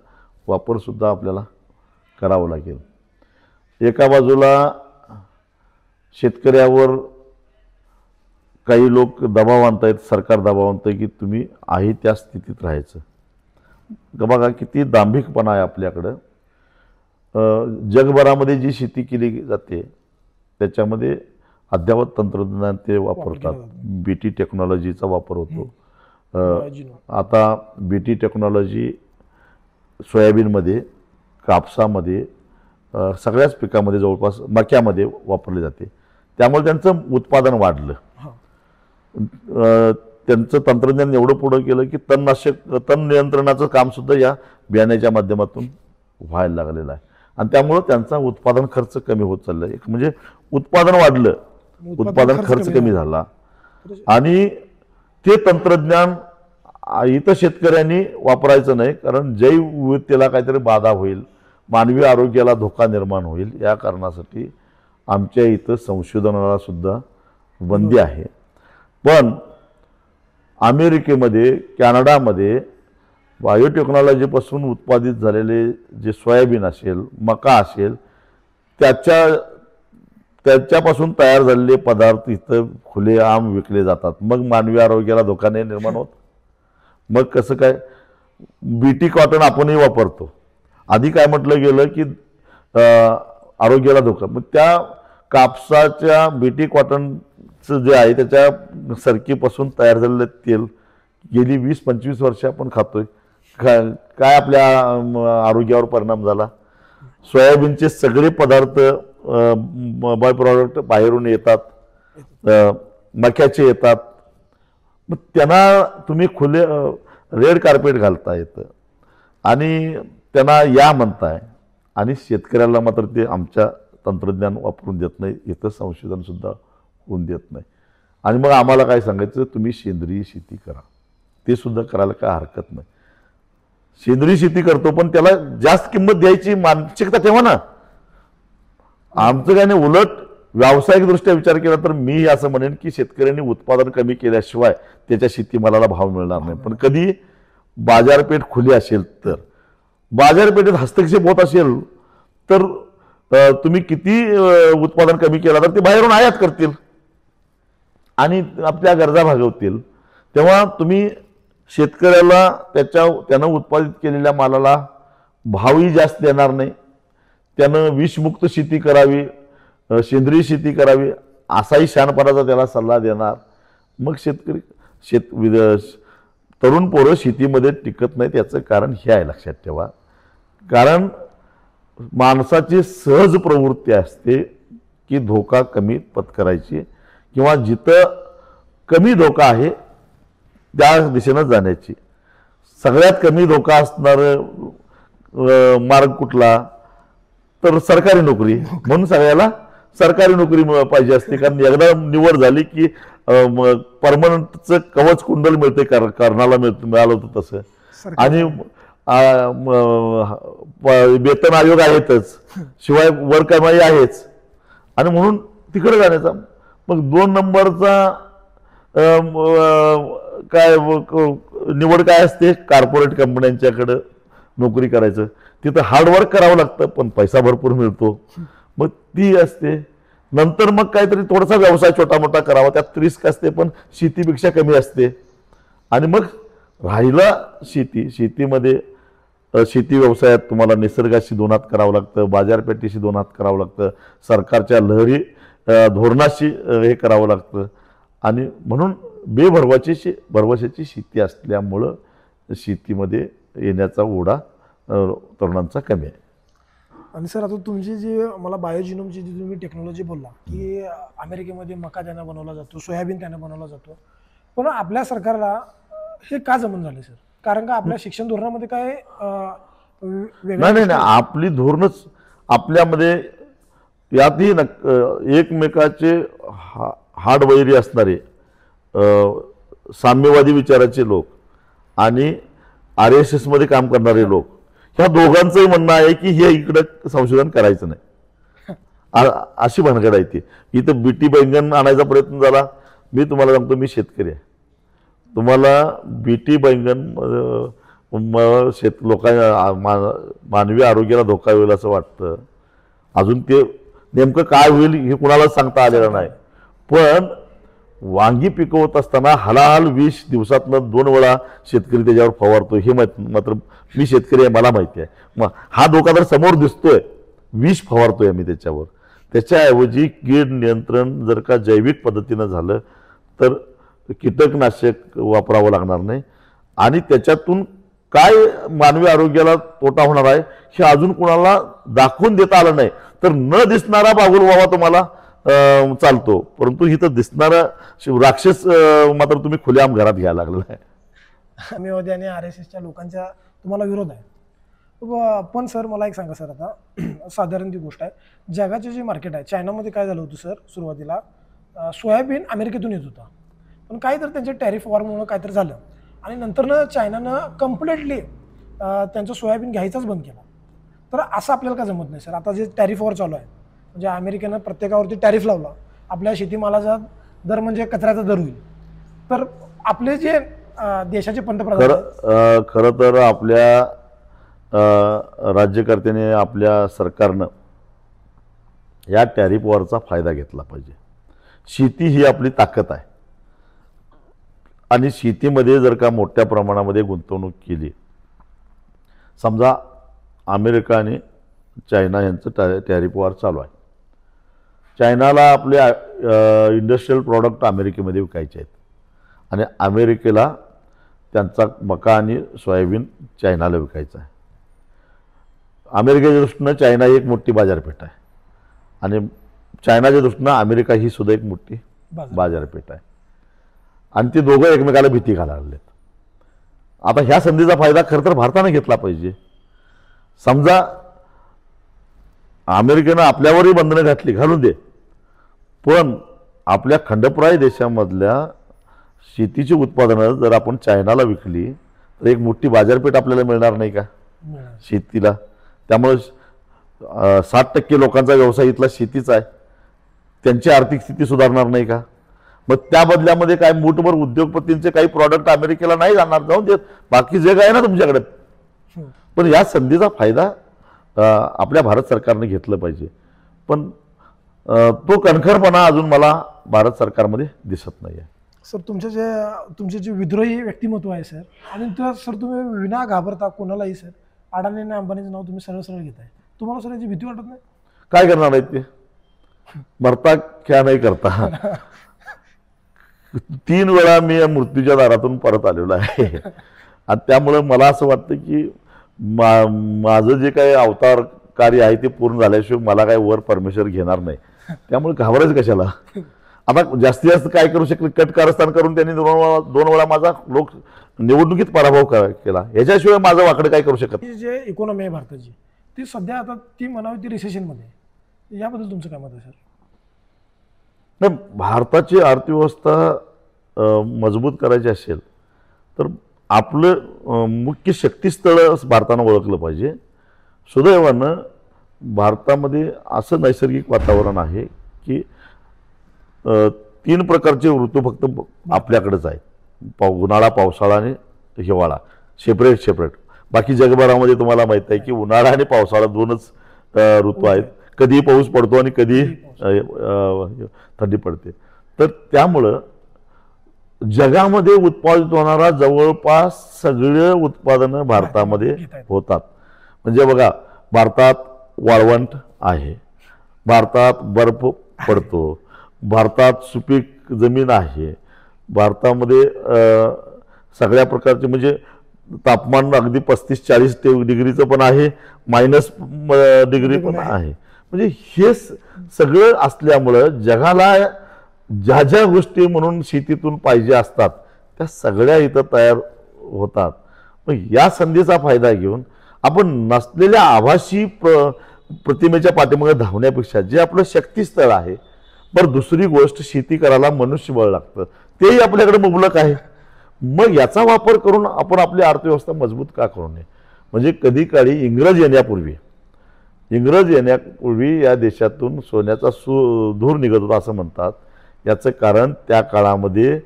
Speaker 2: वापरसुद्धा आपल्याला करावा लागेल. एका बाजूला शेतकऱ्यावर काही लोक दबाव आणतायत, सरकार दबाव आणतं की तुम्ही आहे त्या स्थितीत राहायचं. बघा किती दांभिकपणा आहे आपल्याकडं. जगभरामध्ये जी शेती केली जाते त्याच्यामध्ये अद्ययावत तंत्रज्ञान ते वापरतात. BT टेक्नॉलॉजीचा वापर होतो. आता BT टेक्नॉलॉजी सोयाबीनमध्ये, कापसामध्ये, सगळ्याच पिकामध्ये जवळपास मक्यामध्ये वापरली जाते. त्यामुळे त्यांचं उत्पादन वाढलं. त्यांचं तंत्रज्ञान एवढं पुढं केलं की तण नियंत्रणाचं कामसुद्धा या बियाण्याच्या माध्यमातून व्हायला लागलेलं आहे आणि त्यामुळं त्यांचा उत्पादन खर्च कमी होत चालला आहे. म्हणजे उत्पादन वाढलं, उत्पादन खर्च कमी झाला आणि ते तंत्रज्ञान इथं शेतकऱ्यांनी वापरायचं नाही, कारण जैवविविधतेला काहीतरी बाधा होईल, मानवी आरोग्याला धोका निर्माण होईल. या कारणासाठी आमच्या इथं संशोधनाला सुद्धा बंदी आहे. पण अमेरिकेमध्ये, कॅनडामध्ये बायोटेक्नॉलॉजीपासून उत्पादित झालेले जे सोयाबीन असेल, मका असेल, त्याच्यापासून तयार झालेले पदार्थ इथं खुलेआम विकले जातात. मग मानवी आरोग्याला धोका नाही निर्माण होत. मग कसं काय? BT कॉटन आपणही वापरतो. आधी काय म्हटलं गेलं की आरोग्याला धोका. मग त्या कापसाच्या बीटी कॉटनचं जे आहे त्याच्या सरकीपासून तयार झालेलं तेल गेली 20-25 वर्ष आपण खातोय. काय आपल्या आरोग्यावर परिणाम झाला? सोयाबीनचे सगळे पदार्थ बाय प्रॉडक्ट बाहेरून येतात, मक्याचे येतात. मग त्यांना तुम्ही खुले रेड कार्पेट घालता येतं आणि त्यांना या म्हणताय आणि शेतकऱ्याला मात्र ते आमच्या तंत्रज्ञान वापरून देत नाही, इथं संशोधनसुद्धा होऊन देत नाही. आणि मग आम्हाला काय सांगायचं, तुम्ही सेंद्रिय शेती करा. ते सुद्धा करायला काय हरकत नाही. सेंद्रिय शेती करतो पण त्याला जास्त किंमत द्यायची मानसिकता ठेवा ना. आमचं काय नाही, उलट व्यावसायिकदृष्ट्या विचार केला तर मी असं म्हणेन की शेतकऱ्यांनी उत्पादन कमी केल्याशिवाय त्याच्या शेतीमालाला भाव मिळणार नाही. पण कधी बाजारपेठ खुली असेल तर, बाजारपेठेत हस्तक्षेप होत असेल तर तुम्ही किती उत्पादन कमी केला तर ते बाहेरून आयात करतील आणि आपल्या गरजा भागवतील. तेव्हा तुम्ही शेतकऱ्याला त्यानं उत्पादित केलेल्या मालाला भावही जास्त देणार नाही. त्यानं विषमुक्त शेती करावी, सेंद्रिय शेती करावी असाही शहाणपणाचा त्याला सल्ला देणार. मग तरुण पोरं शेतीमध्ये टिकत नाहीत. याचं कारण हे आहे, लक्षात ठेवा. कारण माणसाची सहज प्रवृत्ती असते की धोका कमी पत्करायची किंवा जिथं कमी धोका आहे त्या दिशेनं जाण्याची. सगळ्यात कमी धोका असणारं मार्ग कुठला तर सरकारी नोकरी. म्हणून सगळ्याला सरकारी नोकरी पाहिजे असते. कारण एकदा निवड झाली की परमनंटचं कवच कुंडल मिळते, कर्णाला मिळालं होतं तसं. आणि वेतन आयोग आहेतच, शिवाय वर कमाई आहेच. आणि म्हणून तिकडे जाण्याचा. मग 2 नंबरचा काय निवड काय असते, कॉर्पोरेट कंपन्यांच्याकडं नोकरी करायचं. तिथं हार्डवर्क करावं लागतं पण पैसा भरपूर मिळतो, मग ती असते. नंतर मग काहीतरी थोडासा व्यवसाय छोटा मोठा करावा, त्यात रिस्क असते पण शेतीपेक्षा कमी असते. आणि मग राहिला शेतीमध्ये शेती व्यवसायात तुम्हाला निसर्गाशी 2 हात करावं लागतं, बाजारपेठेशी 2 हात करावं लागतं, सरकारच्या लहरी धोरणाशी हे करावं लागतं. आणि म्हणून भरवशाची शेती असल्यामुळं शेतीमध्ये येण्याचा ओढा तरुणांचा कमी आहे.
Speaker 1: आणि सर, आता तुमची जी मला बायोजिनोमची जी तुम्ही टेक्नॉलॉजी बोलला की अमेरिकेमध्ये मका त्यानं बनवला जातो, सोयाबीन त्यानं बनवला जातो, पण आपल्या सरकारला हे का जमन झाले सर? कारण का आपल्या शिक्षण धोरणामध्ये काय
Speaker 2: नाही, आपली धोरणच आपल्यामध्ये यातही एकमेकाचे हाडवैरी असणारे साम्यवादी विचाराचे लोक आणि RSS मध्ये काम करणारे लोक, ह्या दोघांचंही म्हणणं आहे की हे इकडं संशोधन करायचं नाही, अशी भानगड आहे ती. इथं बीटी बैंगन आणायचा प्रयत्न झाला. मी तुम्हाला सांगतो, मी शेतकरी आहे. तुम्हाला बीटी बैंगन मानवी आरोग्याला धोका होईल असं वाटतं. अजून ते नेमकं काय होईल हे कुणालाच सांगता आलेलं नाही. पण वांगी पिकवत असताना हलाहल 20 दिवसातनं 2 वेळा शेतकरी त्याच्यावर फवारतो. हे मात्र मी शेतकरी आहे, मला माहिती आहे. मग हा धोका तर समोर दिसतोय, विष फवारतोय आम्ही त्याच्यावर. त्याच्याऐवजी कीड नियंत्रण जर का जैविक पद्धतीनं झालं तर कीटकनाशक वापरावं लागणार नाही आणि त्याच्यातून काय मानवी आरोग्याला तोटा होणार आहे हे अजून कुणाला दाखवून देता आलं नाही. तर न दिसणारा बागुलबाबा तुम्हाला चालतो, परंतु इथं दिसणारा राक्षस मात्र तुम्ही खुलेआम घरात घ्यायला लागलेला आहे.
Speaker 1: साम्यवादी आणि RSSच्या लोकांचा तुम्हाला विरोध आहे. पण सर मला एक सांगा सर, आता साधारण ती गोष्ट आहे, जगाचे जे मार्केट आहे, चायनामध्ये काय झालं होतं सर, सुरुवातीला सोयाबीन अमेरिकेतून येत होता, पण काही तर त्यांच्या टॅरिफ वॉरमुळे काहीतरी झालं आणि नंतरनं चायनानं कम्प्लिटली त्यांचं सोयाबीन घ्यायचंच बंद केला. तर असं आपल्याला का जमत नाही सर? आता जे टॅरिफ वॉर चालू आहे, म्हणजे अमेरिकेनं प्रत्येकावरती टॅरिफ लावला, आपल्या शेतीमालाचा दर म्हणजे कचऱ्याचा दर होईल, तर आपले जे देशाचे पंतप्रधान
Speaker 2: खरं तर आपल्या राज्यकर्त्याने, आपल्या सरकारनं या टॅरिफ वॉरचा फायदा घेतला पाहिजे. शेती ही आपली ताकद आहे आणि शेतीमध्ये जर का मोठ्या प्रमाणामध्ये गुंतवणूक केली, समजा अमेरिका आणि चायना यांचं टॅरिफ वॉर चालू आहे. चायनाला आपले इंडस्ट्रीयल प्रॉडक्ट अमेरिकेमध्ये विकायचे आहेत आणि अमेरिकेला त्यांचा मका आणि सोयाबीन चायनाला विकायचं आहे. अमेरिकेच्या दृष्टीनं चायना ही एक मोठी बाजारपेठ आहे आणि चायनाच्या दृष्टीनं अमेरिका ही सुद्धा एक मोठी बाजारपेठ आहे आणि ते दोघं एकमेकाला भीती घालायला लागलेत. आता ह्या संधीचा फायदा खरं तर भारताने घेतला पाहिजे. समजा अमेरिकेनं आपल्यावरही बंधनं घालून दे, पण आपल्या खंडप्राय देशामधल्या शेतीची उत्पादनं जर आपण चायनाला विकली तर एक मोठी बाजारपेठ आपल्याला मिळणार नाही का शेतीला. त्यामुळे 60% लोकांचा व्यवसाय इथला शेतीचा आहे, त्यांची आर्थिक स्थिती सुधारणार नाही का. मग त्या बदल्यामध्ये काय मूठभर उद्योगपतींचे काही प्रॉडक्ट अमेरिकेला नाही जाणार, जाऊन देत, बाकी जग आहे ना तुमच्याकडे. पण या संधीचा फायदा आपल्या भारत सरकारने घेतलं पाहिजे, पण तो कणखरपणा अजून मला भारत सरकारमध्ये दिसत नाही आहे.
Speaker 1: सर तुमचे जे विद्रोही व्यक्तिमत्व आहे सर, आणि तर सर तुम्ही विना घाबरता कोणालाही सर अडाणी आणि अंबानीचं नाव तुम्ही सरळ सरळ घेताय, तुम्हाला सर याची भीती वाटत नाही?
Speaker 2: काय करणार आहेत ते, मरता क्या नाही करता. 3 वेळा मी या मृत्यूच्या दारातून परत आलेलो आहे आणि त्यामुळे मला असं वाटतं की माझं जे काही अवतार कार्य आहे ते पूर्ण झाल्याशिवाय मला काय वर परमेश्वर घेणार नाही. त्यामुळे घाबरायचं कशाला. आता जास्तीत जास्त काय करू शकले, कट कारस्थान करून त्यांनी 2 वेळा माझा लोक निवडणुकीत पराभव केला, याच्याशिवाय माझं वाकडं काय करू शकत.
Speaker 1: जे इकॉनॉमी आहे भारताची ती सध्या आता ती म्हणावी ती रिसेशनमध्ये, याबद्दल तुमचं काय मत आहे सर?
Speaker 2: नाही, भारताची अर्थव्यवस्था मजबूत करायची असेल तर आपलं मुख्य शक्तीस्थळ भारतानं ओळखलं पाहिजे. सुदैवानं भारतामध्ये असं नैसर्गिक वातावरण आहे की 3 प्रकारचे ऋतू फक्त आपल्याकडेच आहेत, उन्हाळा, पावसाळा आणि हिवाळा, सेपरेट. बाकी जगभरामध्ये तुम्हाला माहित आहे की उन्हाळा आणि पावसाळा 2च ऋतू आहेत. कधी पाऊस पडतो आणि कधी थंडी पडते. तर त्यामुळं जगामध्ये उत्पादित होणारा जवळपास सगळे उत्पादनं भारतामध्ये होतात. म्हणजे बघा, भारतात वाळवंट आहे, भारतात बर्फ पडतो, भारतात सुपीक जमीन आहे, भारतामध्ये सगळ्या प्रकारचे म्हणजे तापमान अगदी 35-40 डिग्रीचं पण आहे, मायनस डिग्री पण आहे. म्हणजे हे सगळं असल्यामुळं जगाला ज्या ज्या गोष्टी म्हणून शेतीतून पाहिजे असतात त्या सगळ्या इथं तयार होतात. मग या संधीचा फायदा घेऊन आपण नसलेल्या आभासी प्रतिमेच्या पाठीमागे धावण्यापेक्षा जे आपलं शक्तीस्थळ आहे, बरं दुसरी गोष्ट शेती करायला मनुष्यबळ लागतं, तेही आपल्याकडे मुबलक आहे. मग याचा वापर करून आपण आपली अर्थव्यवस्था मजबूत का करू नये. म्हणजे कधी काळी इंग्रज येण्यापूर्वी या देशातून सोन्याचा धूर निघत होता असं म्हणतात. याचं कारण त्या काळामध्ये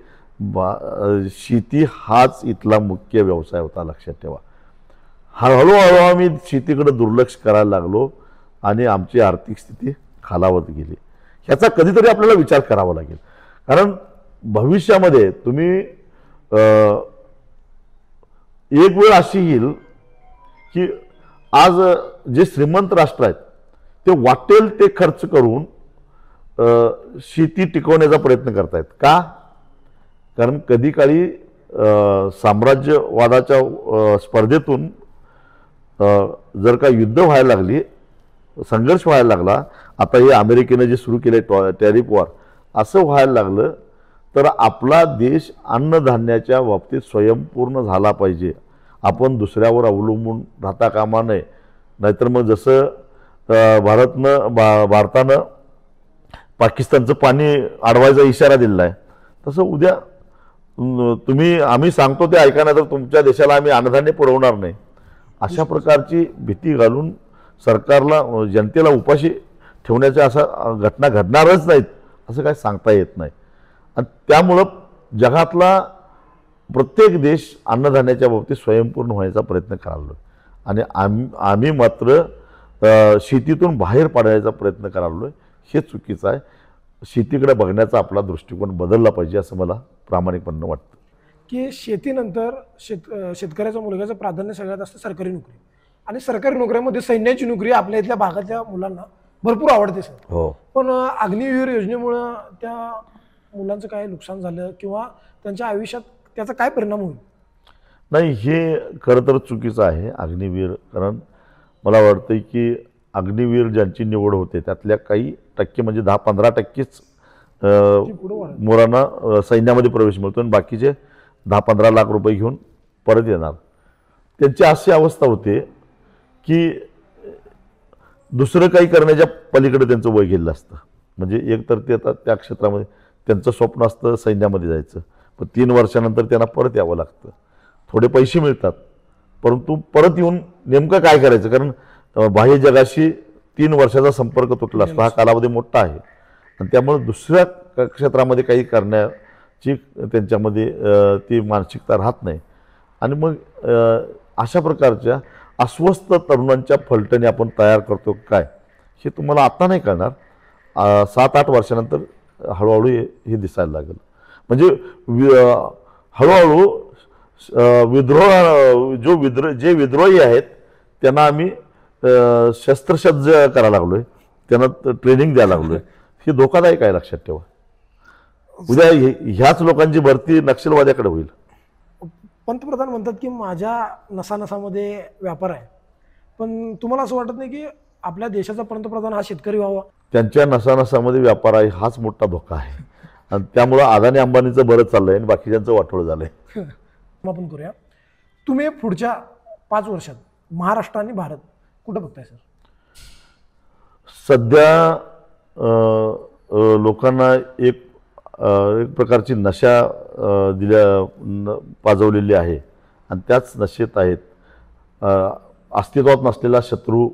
Speaker 2: शेती हाच इथला मुख्य व्यवसाय होता, लक्षात ठेवा. हळूहळू आम्ही शेतीकडे दुर्लक्ष करायला लागलो आणि आमची आर्थिक स्थिती खालावत गेली. ह्याचा कधीतरी आपल्याला विचार करावा लागेल, कारण भविष्यामध्ये तुम्ही एक वेळ अशी येईल की आज जे श्रीमंत राष्ट्र आहेत ते वाटेल ते खर्च करून शेती टिकवण्याचा प्रयत्न करतायत. का? कारण कधी काळी साम्राज्यवादाच्या स्पर्धेतून जर का युद्ध व्हायला लागली, संघर्ष व्हायला लागला, आता हे अमेरिकेने जे सुरू केले टॅरिफ वॉर, असं व्हायला लागलं तर आपला देश अन्नधान्याच्या बाबतीत स्वयंपूर्ण झाला पाहिजे. आपण दुसऱ्यावर अवलंबून राहता कामा नये. नाहीतर मग जसं भारतानं पाकिस्तानचं पाणी अडवायचा इशारा दिलेला आहे, तसं उद्या आम्ही सांगतो ते ऐका, नाही तर तुमच्या देशाला आम्ही अन्नधान्य पुरवणार नाही, अशा प्रकारची भीती घालून सरकारला जनतेला उपाशी ठेवण्याच्या अशा घटना घडणारच नाहीत असं काय सांगता येत नाही. आणि त्यामुळं जगातला प्रत्येक देश अन्नधान्याच्या बाबतीत स्वयंपूर्ण होण्याचा प्रयत्न करालो आणि आम्ही मात्र शेतीतून बाहेर पडायचा प्रयत्न करालो. हे चुकीचं आहे. शेतीकडे बघण्याचा आपला दृष्टिकोन बदलला पाहिजे असं मला प्रामाणिकपणे वाटतं.
Speaker 1: की शेतीनंतर शेतकऱ्याच्या मुलग्याचं प्राधान्य सगळ्यात असतं सरकारी नोकरी. आणि सरकारी नोकऱ्यामध्ये सैन्याची नोकरी आपल्या इथल्या भागातल्या मुलांना भरपूर आवडते सर.
Speaker 2: हो.
Speaker 1: पण अग्निवीर योजनेमुळं त्या मुलांचं काय नुकसान झालं किंवा त्यांच्या आयुष्यात त्याचा काय परिणाम होईल?
Speaker 2: नाही, हे खरं तर चुकीचं आहे अग्निवीर. कारण मला वाटतं की अग्निवीर ज्यांची निवड होते त्यातल्या काही टक्के म्हणजे 10-15%च मुलांना सैन्यामध्ये प्रवेश मिळतो आणि बाकीचे 10-15 लाख रुपये घेऊन परत येणार. त्यांची अशी अवस्था होते की दुसरं काही करण्याच्या पलीकडे त्यांचं वय गेलेलं असतं. म्हणजे एक तर ते आता त्या क्षेत्रामध्ये त्यांचं स्वप्न असतं सैन्यामध्ये जायचं, पण 3 वर्षानंतर त्यांना परत यावं लागतं. थोडे पैसे मिळतात परंतु परत येऊन नेमकं काय करायचं, कारण बाह्य जगाशी 3 वर्षाचा संपर्क तुटला असतो. हा कालावधी मोठा आहे आणि त्यामुळे दुसऱ्या क्षेत्रामध्ये काही करण्याची त्यांच्यामध्ये ती मानसिकता राहत नाही. आणि मग अशा प्रकारच्या अस्वस्थ तरुणांच्या फलटणी आपण तयार करतो काय, हे तुम्हाला आता नाही कळणार. 7-8 वर्षानंतर हळूहळू हे दिसायला लागेल. म्हणजे हळूहळू जे विद्रोही आहेत त्यांना आम्ही शस्त्रसज्ज करायला लागलोय, त्यांना ट्रेनिंग द्यायला लागलोय. हे धोकादायक आहे, लक्षात ठेवा. उद्या ह्याच लोकांची भरती नक्षलवाद्याकडे होईल.
Speaker 1: पंतप्रधान म्हणतात की माझ्या नसानसामध्ये व्यापार आहे, पण तुम्हाला असं वाटत नाही की आपल्या देशाचा पंतप्रधान हा शेतकरी व्हावा?
Speaker 2: त्यांच्या नसानसामध्ये व्यापार आहे हाच मोठा धोका आहे आणि त्यामुळं अदानी अंबानीचं बरं चाललंय आणि बाकीच्यांचं वाटोळं झालंय.
Speaker 1: आपण करूया. तुम्ही पुढच्या 5 वर्षात महाराष्ट्र आणि भारत कुठं बघताय सर?
Speaker 2: सध्या लोकांना एक प्रकारची नशा पाजवलेली आहे आणि त्याच नशेत आहेत. अस्तित्वात नसलेला शत्रू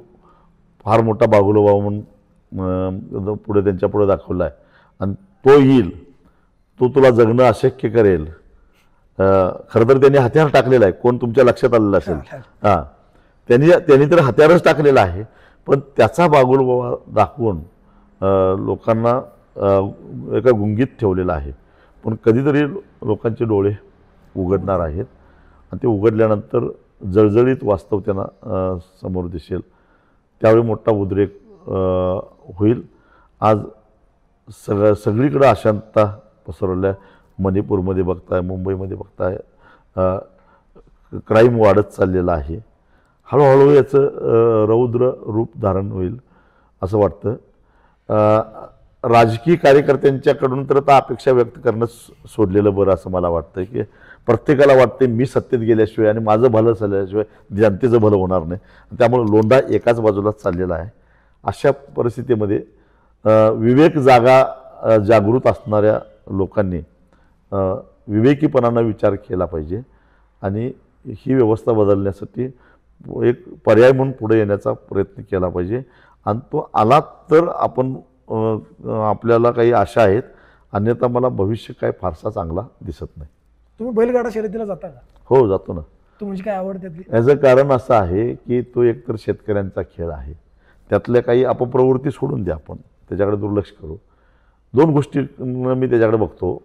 Speaker 2: फार मोठा बागुलोबा म्हणून पुढे त्यांच्या पुढे दाखवला आहे आणि तो येईल, तो तुला जगणं अशक्य करेल. खरं तर त्यांनी हत्यार टाकलेलं आहे, कोण तुमच्या लक्षात आलेलं असेल. हां, त्यांनी तर हत्यारच टाकलेलं आहे, पण त्याचा बागुलबाबा दाखवून लोकांना एका गुंगीत ठेवलेला आहे. पण कधीतरी लोकांचे डोळे उघडणार आहेत आणि ते उघडल्यानंतर जळजळीत वास्तव त्यांना समोर दिसेल. त्यावेळी मोठा उद्रेक होईल. आज सगळीकडे अशांतता पसरवल्या. मणिपूरमध्ये बघताय, मुंबईमध्ये बघताय, क्राईम वाढत चाललेला आहे. हळूहळू याचं रौद्र रूप धारण होईल असं वाटतं. राजकीय कार्यकर्त्यांच्याकडून तर आता अपेक्षा व्यक्त करणं सोडलेलं बरं असं मला वाटतं. की प्रत्येकाला वाटते मी सत्तेत गेल्याशिवाय आणि माझं भलं झाल्याशिवाय जनतेचं भलं होणार नाही, त्यामुळे लोंढा एकाच बाजूलाच चाललेला आहे. अशा परिस्थितीमध्ये विवेक जागृत असणाऱ्या लोकांनी विवेकीपणानं विचार केला पाहिजे आणि ही व्यवस्था बदलण्यासाठी एक पर्याय म्हणून पुढे येण्याचा प्रयत्न केला पाहिजे. आणि तो आला तर आपण आपल्याला काही आशा आहेत, अन्यथा मला भविष्य काय फारसा चांगला दिसत नाही.
Speaker 1: तुम्ही बैलगाडा शर्यतीला जाता का?
Speaker 2: हो, जातो ना.
Speaker 1: तुमची काय आवड त्यातली?
Speaker 2: याचं कारण असं आहे की तो एकतर शेतकऱ्यांचा खेळ आहे. त्यातल्या काही अपप्रवृत्ती सोडून द्या, आपण त्याच्याकडे दुर्लक्ष करू. 2 गोष्टी मी त्याच्याकडे बघतो.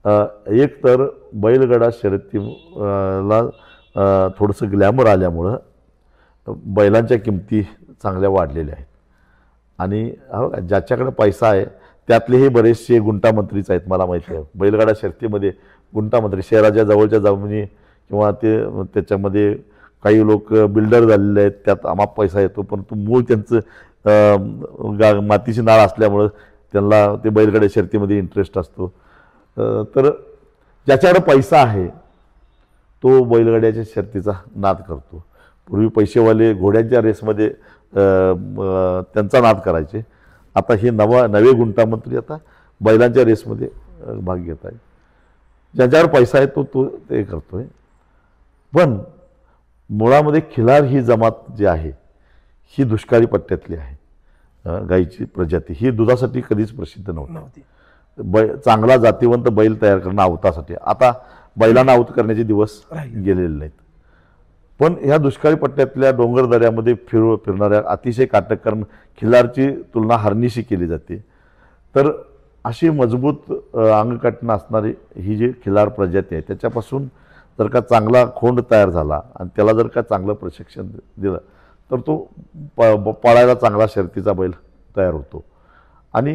Speaker 2: एक तर बैलगाडा शर्यतीला थोडंसं ग्लॅमर आल्यामुळं बैलांच्या किमती चांगल्या वाढलेल्या आहेत आणि ज्याच्याकडे पैसा आहे त्यातलेही बरेचसे गुंटामंत्रीच आहेत. मला माहिती आहे बैलगाडा शर्यतीमध्ये गुंटामंत्री, शहराच्या जवळच्या जमिनी किंवा त्याच्यामध्ये काही लोक बिल्डर झालेले आहेत, त्यात आमाप पैसा येतो. पण तो मूळ त्यांचं मातीची नाळ असल्यामुळं त्यांना ते बैलगाडा शर्यतीमध्ये इंटरेस्ट असतो. तर ज्याच्याकडे पैसा आहे तो बैलगाड्याच्या शर्यतीचा नाद करतो. पूर्वी पैसेवाले घोड्यांच्या रेसमध्ये त्यांचा नाद करायचे. आता हे नवे गुंटामंत्री आता बैलांच्या रेसमध्ये भाग घेत आहे. ज्याच्यावर पैसा आहे तो ते करतोय. पण मुळामध्ये खिलार ही जमात जी आहे ही दुष्काळी पट्ट्यातली आहे. गाईची प्रजाती ही दुधासाठी कधीच प्रसिद्ध नव्हती. चांगला जातीवंत बैल तयार करणं आवतासाठी. आता बैलांना आवत करण्याचे दिवस गेलेले नाहीत. पण ह्या दुष्काळी पट्ट्यातल्या डोंगरदऱ्यामध्ये फिरणाऱ्या अतिशय काटक, कारण खिल्लारची तुलना हरणीशी केली जाते. तर अशी मजबूत अंगकाठणं असणारी ही जी खिल्लार प्रजाती आहे त्याच्यापासून जर का चांगला खोंड तयार झाला आणि त्याला जर का चांगलं प्रशिक्षण दिलं तर तो पळायला चांगला शर्यतीचा बैल तयार होतो. आणि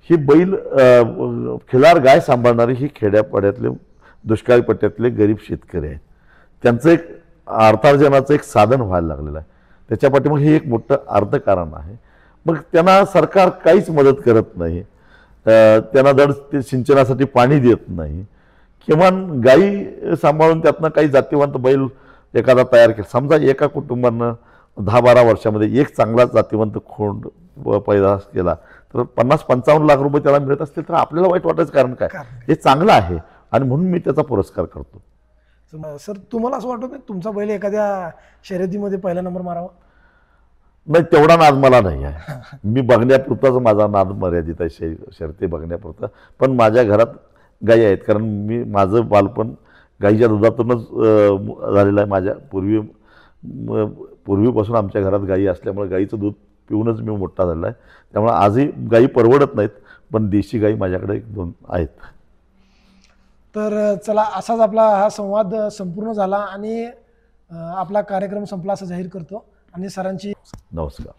Speaker 2: ही बैल खिलार गाय सांभाळणारी ही खेड्यापाड्यातले दुष्काळी पट्ट्यातले गरीब शेतकरी आहेत. त्यांचं एक अर्थार्जनाचं एक साधन व्हायला लागलेलं आहे. त्याच्या पाठीमागे हे एक मोठं अर्थकारण आहे. मग त्यांना सरकार काहीच मदत करत नाही, त्यांना धड ते सिंचनासाठी पाणी देत नाही. किमान गायी सांभाळून त्यातनं काही जातीवंत बैल एखादा तयार केला, समजा एका कुटुंबानं 10-12 वर्षामध्ये एक चांगला जातीवंत खोंड पैदास केला तर 50-55 लाख रुपये त्याला मिळत असतील तर आपल्याला वाईट वाटायचं कारण काय? हे चांगलं आहे आणि म्हणून मी त्याचा पुरस्कार करतो.
Speaker 1: सर तुम्हाला असं वाटत नाही तुमचा बैल एखाद्या शर्यतीमध्ये पहिला नंबर मारावा?
Speaker 2: नाही, तेवढा नाद मला नाही आहे. मी बघण्यापुरताच माझा नाद मर्यादित आहे, शर्यती बघण्यापुरता. पण माझ्या घरात गायी आहेत, कारण मी माझं बालपण गाईच्या दुधातूनच झालेलं आहे. माझ्या पूर्वीपासून आमच्या घरात गायी असल्यामुळे गाईचं दूध पिऊनच मी मोठा झालेला आहे. त्यामुळे आजही गायी परवडत नाहीत, पण देशी गायी माझ्याकडे 1-2 आहेत.
Speaker 1: तर चला, असाच आपला हा संवाद संपूर्ण झाला आणि आपला कार्यक्रम संपला असं जाहीर करतो आणि सरांची
Speaker 2: नमस्कार.